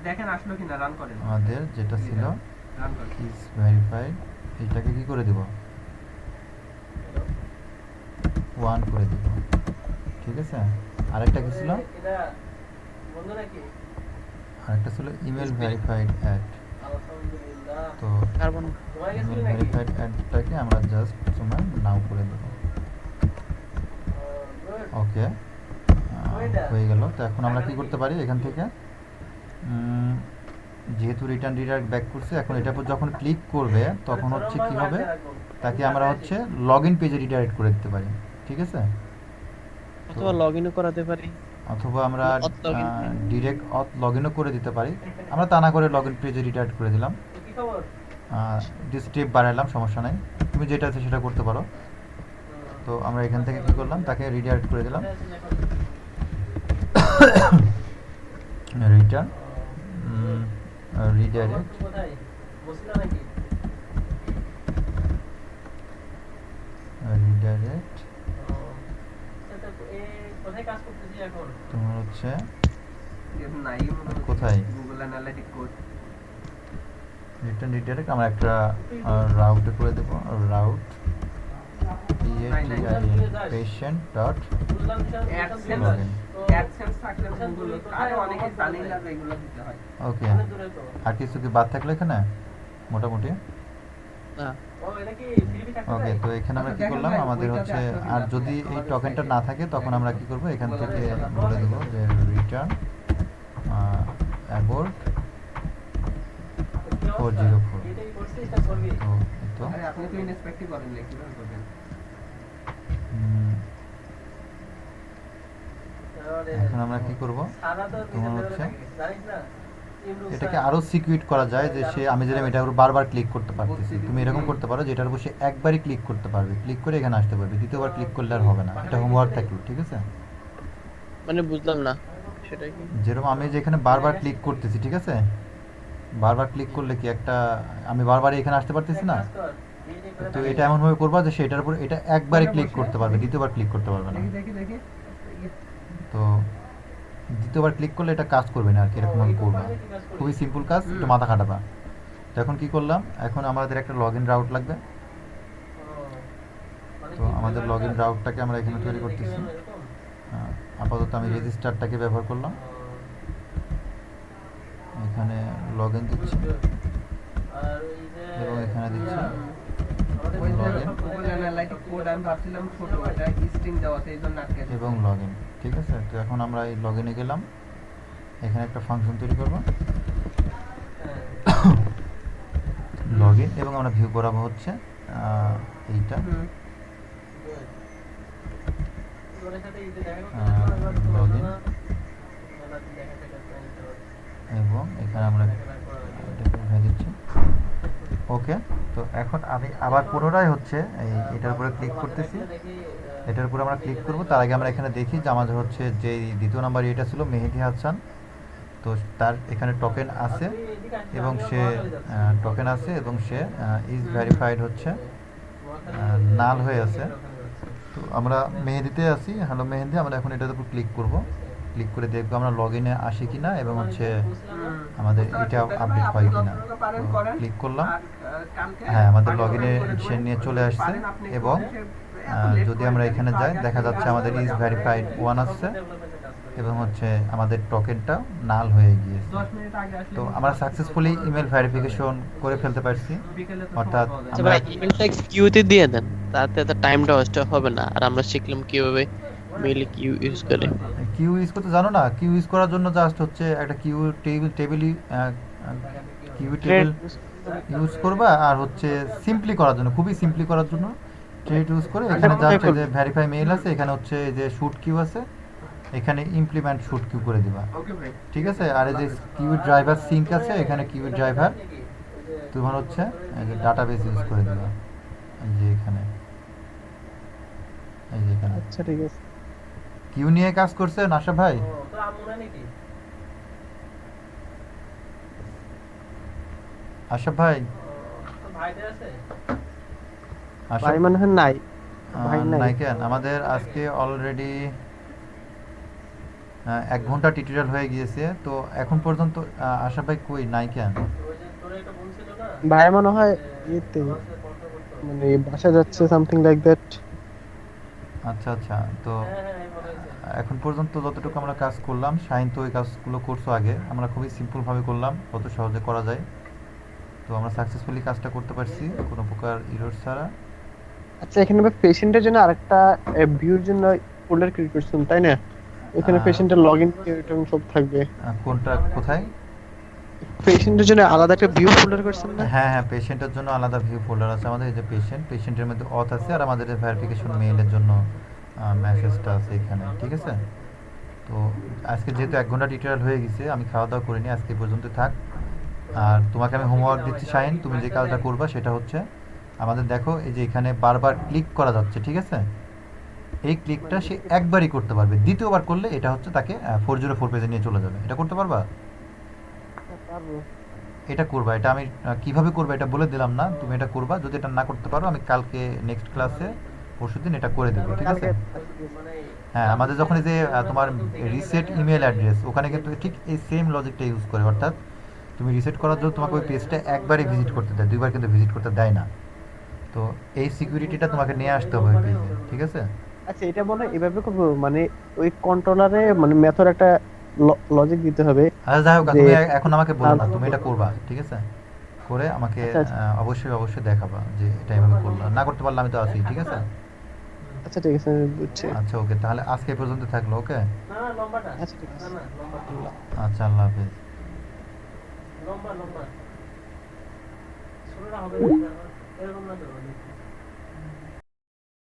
দেখেন আসলো কিনা, রান করেন, আমাদের যেটা ছিল রান করেন। ইজ ভেরিফাইড, এটাকে কি করে দেব, 1 করে দেব, ঠিক আছে। আরেকটা কি ছিল, এটা বন্ধ নাকি? আরেকটা ছিল ইমেল ভেরিফাইড অ্যাড। আলহামদুলিল্লাহ। তো কার্বন তোমার ইমেল গেছিল নাকি? ভেরিফাইড অ্যাডটাকে আমরা জাস্ট তোমার নাও করে দেবো। Good. ওকে, হয়ে গেল। তো এখন আমরা কি করতে পারি এখান থেকে, যেহেতু রিটার্ন রিডাইরেক্ট ব্যাক করছে, এখন এটার উপর যখন ক্লিক করবে তখন হচ্ছে কি হবে, তাকে আমরা হচ্ছে লগ ইন পেজে রিডাইরেক্ট করে দিতে পারি, ঠিক আছে? অথবা লগইনও করাতে পারি। অথবা আমরা auth login ডিরেক্ট অথ লগ ইনও করে দিতে পারি। আমরা তা না করে লগ ইন পেজে রিডাইরেক্ট করে দিলাম, কি খবর? স্টেপ বাড়ালাম, সমস্যা নাই, তুমি যেটা আছে সেটা করতে পারো। তো আমরা এখান থেকে কি করলাম, তাকে রিডাইরেক্ট করে দিলাম, রিটার্ন রিডাইরেক্ট কোথায়? বসিলা নাকি? রিডাইরেক্ট সেটা এ কোথায় কাজ করতেছি এখন? তোমার হচ্ছে নাই কোথায়? Google analytic code. Return redirect আমরা একটা রাউটে করে দেবো, রাউট patient dot বুঝলাম বিষয়। AdSense login। অ্যাডসেন্স থাকলে গুগল আরে অনেকে জানেই না যে এগুলো দিতে হয়। ওকে, অনেক দূরে তো। আর কিছু কি বাদ থাকলো এখানে মোটামুটি? না, ও এটা কি ফ্রি থাকতে ওকে, পারে? তো এখানে আমরা কি দেখেন করলাম, ভাই, আমাদের ওইটাতে হচ্ছে আসলে আর কি যদি আছে? এই আমাদের টোকেনটা website না থাকে তখন আমরা কি করব, এখান থেকে বলে দেবো যে রিটার্ন অ্যাবোর্ট কি অবস্থা? 404। এটাই করছিস তা করবি। তো এই তো আরে আপনি তো ইনস্পেক্টই করেন না, কিভাবে করবেন? উম, তাহলে এখন আমরা কি করব, সাদা তো তোমার নিজে হচ্ছে থাকে, জানিস না? ইমরুল এটাকে স্যার। আরো সিকিউর করা যায়, যে সে আমি যেরকম এটার উপর বারবার ক্লিক করতে পারতেছি, তুমি এরকম করতে পারো যেটার উপর সে একবারই ক্লিক করতে পারবে, ক্লিক করে এখানে আসতে পারবে, দ্বিতীয়বার ক্লিক করলে আর হবে না। এটা হোমওয়ার্ক থাকলো, ঠিক আছে? মানে বুঝলাম না সেটা কি। যেরকম আমি যেখানে বারবার ক্লিক করতেছি, ঠিক আছে, বারবার ক্লিক করলে কি একটা, আমি বারবার এখানে আসতে পারতেছি না, কাজ কর। বিয়ে করে তো এটা এমন ভাবে করবা যে সেটার উপর এটা একবারই ক্লিক করতে পারবে, দ্বিতীয়বার ক্লিক করতে পারবে না। দেখি দেখি দেখি। তো দ্বিতীয়বার ক্লিক করলে এটা কাজ করবে না আর কি, এরকম ভাবে করবা। খুবই সিম্পল কাজ, একটু মাথা খাটাবা। তো এখন কি করলাম, এখন আমাদের একটা লগ ইন রাউট লাগবে। তো আমাদের লগ ইন রাউটটাকে আমরা এখানে তৈরি করতেছি। আপাতত আমি রেজিস্টারটাকে ব্যবহার করলাম, এখানে লগ ইন দিচ্ছি আর ওই যে এবং এখানে দিচ্ছি ওই যে login। গুগল অ্যানালিটিক কোড আমি ভাবছিলাম ছোট, এটা স্ট্রিং দেওয়াতে এইজন্য আটকে আছে। এবং লগ ইন, ঠিক আছে? তো এখন আমরা এই লগ ইনে গেলাম, এখানে একটা ফাংশন তৈরি করব লগ ইন, এবং আমরা ভিউ করাবো হচ্ছে এইটা ওদের সাথে এই যে দেখা করতে login। এবং এখানে আমরা এটাকে উঠাই দিচ্ছি। ওকে, তো এখন আমি আবার পুনরায় হচ্ছে এটার উপরে ক্লিক করতেছি, এটার উপরে আমরা ক্লিক করব। তার আগে আমরা এখানে দেখি যে আমাদের হচ্ছে যে দ্বিতীয় নাম্বার এটা ছিল মেহেদি হাসান, তো তার এখানে টোকেন আছে এবং সে টোকেন আছে এবং সে ইজ ভেরিফাইড হচ্ছে নাল হয়ে আছে। তো আমরা মেহেদিতে আছি, হ্যালো মেহেদি, আমরা এখন এটার উপর ক্লিক করব, ক্লিক করে দেখবো আমরা লগ ইনে আসি কিনা এবং হচ্ছে আমাদের এটা আপডেট হয় কিনা। ক্লিক করলাম, হ্যাঁ আমাদের লগ ইনে সে নিয়ে চলে আসছে, এবং যদি আমরা এখানে যাই দেখা যাচ্ছে আমাদের ইজ ভেরিফাইড 1 আসছে এবং হচ্ছে আমাদের টোকেনটা নাল হয়ে গিয়েছে। 10 মিনিট আগে আসলে তো আমরা সাকসেসফুলি ইমেল ভেরিফিকেশন করে ফেলতে পারছি, বিকেলে তো অর্থাৎ পাওয়া যায়। আচ্ছা ভাই, ইমেলটা কিউতে দিয়ে দেন, তাতে তো টাইমটা ওয়েস্ট হবে না, আর আমরা শিখলাম কিভাবে মেইলে কিউ ইউজ করে। কিউ ইউজ করতে জানো না? কিউ ইউজ করার জন্য জাস্ট হচ্ছে একটা Q table Q table use করবা, আর হচ্ছে সিম্পলি করার জন্য, খুবই সিম্পলি করার জন্য ট্রেড ইউজ করে এখানে জাস্ট এই যে ভেরিফাই মেইল আছে, এখানে হচ্ছে এই যে শুট কিউ আছে, এখানে ইমপ্লিমেন্ট শুট কিউ করে দিবা, ওকে ভাই। ঠিক আছে? আর এই যে কিউ ড্রাইভার সিঙ্ক আছে, এখানে কিউ ড্রাইভার তোমার হচ্ছে এই যে ডাটাবেস ইউজ করে দিবা, এই যে এখানে, এই যে এখানে আচ্ছা ঠিক আছে। কিউ নিয়ে কাজ করছে নাশা ভাই। ও তো আম্মু না নাকি? আশা ভাই, তো ভাইদের আছে? আশা ভাই মনে হয় নাই, ভাই নাই। নাই কেন? আমাদের আজকে অলরেডি 1 ঘন্টা টিউটোরিয়াল হয়ে গিয়েছে, তো এখন পর্যন্ত আশা ভাই কই নাই কেন? ওই যে তোর একটা বোন ছিল না? ভাই মনে হয় ইয়েতে আমার সাথে পড়তে করতো। মানে বাসা যাচ্ছে সামথিং লাইক দ্যাট। আচ্ছা আচ্ছা, তো হ্যাঁ মনে হয়েছে। এখন পর্যন্ত যতটুকু আমরা কাজ করলাম, শাহিন তো ওই কাজগুলো করছো আগে, আমরা খুবই সিম্পলভাবে করলাম, কত সহজে করা যায়। তো আমরা সাকসেসফুলি কাজটা করতে পারছি কোনো প্রকার ইরর ছাড়া। আচ্ছা এখানে পেশেন্টের জন্য আরেকটা ভিউর জন্য ফোল্ডার ক্রিয়েট করছেন তাই না? ওখানে আহ, পেশেন্টের লগইন এবং সব থাকবে। কোনটা কোথায়? পেশেন্টের জন্য আলাদা একটা ভিউ ফোল্ডার করছেন না? হ্যাঁ হ্যাঁ, পেশেন্টের জন্য আলাদা ভিউ ফোল্ডার আছে আমাদের। এই যে পেশেন্টের মধ্যে অথ আছে, আর আমাদের ভেরিফিকেশন মেইলের জন্য মেসেজটা আছে এখানে, ঠিক আছে? তো আজকে যেহেতু 1 ঘন্টা টিউটোরিয়াল হয়ে গেছে, আমি খাওয়া দাওয়া করিনি, আজকে এই পর্যন্ত থাক। আর তোমাকে আমি হোমওয়ার্ক দিচ্ছি শাহিন, তুমি যে কাজটা করবা সেটা হচ্ছে, আমাদের দেখো এই যে এখানে বারবার ক্লিক করা যাচ্ছে, ঠিক আছে? এই ক্লিকটা সে একবারই করতে পারবে, দ্বিতীয়বার করলে এটা হচ্ছে তাকে 404 পেজে নিয়ে চলে যাবে। এটা করতে পারবা? পারবো। এটা করবা, এটা আমি কিভাবে করবা এটা বলে দিলাম না, তুমি এটা করবা। যদি এটা না করতে পারো, আমি কালকে নেক্সট ক্লাসে পরশুদিন এটা করে দেবো, ঠিক আছে? কালকে মানে হ্যাঁ, আমাদের যখন এই যে তোমার রিসেট ইমেল অ্যাড্রেস, ওখানে কিন্তু ঠিক এই সেম লজিকটা ইউজ করে, অর্থাৎ তুমি রিসেট করার জন্য তোমাকে ওই পেজটা একবারই ভিজিট করতে দেয়, দুইবার কিন্তু ভিজিট করতে দেয় না। তো এই সিকিউরিটিটা তোমাকে নিয়ে আসতে হবে ওই পেজে, ঠিক আছে? আচ্ছা এটা মনে হয় এভাবে করবো, মানে ওই কন্ট্রোলারে মানে মেথড একটা লজিক দিতে হবে আচ্ছা যাই হোক, যে তুমি এখন আমাকে বলো না, তুমি এটা করবা, ঠিক আছে? করে আমাকে আচ্ছা আচ্ছা অবশ্যই অবশ্যই দেখাবা যে এটা এভাবে করলাম। না করতে পারলে আমি তো আছি, ঠিক আছে? আচ্ছা ঠিক আছে, আমি বুঝছি। আচ্ছা ওকে, তাহলে আজকে এই পর্যন্ত থাকলো, ওকে? না লম্বাটা, আচ্ছা ঠিক আছে। না লম্বা আচ্ছা, আল্লাহ হাফেজ। লম্বা ছোটটা হবে না, এরকম না তো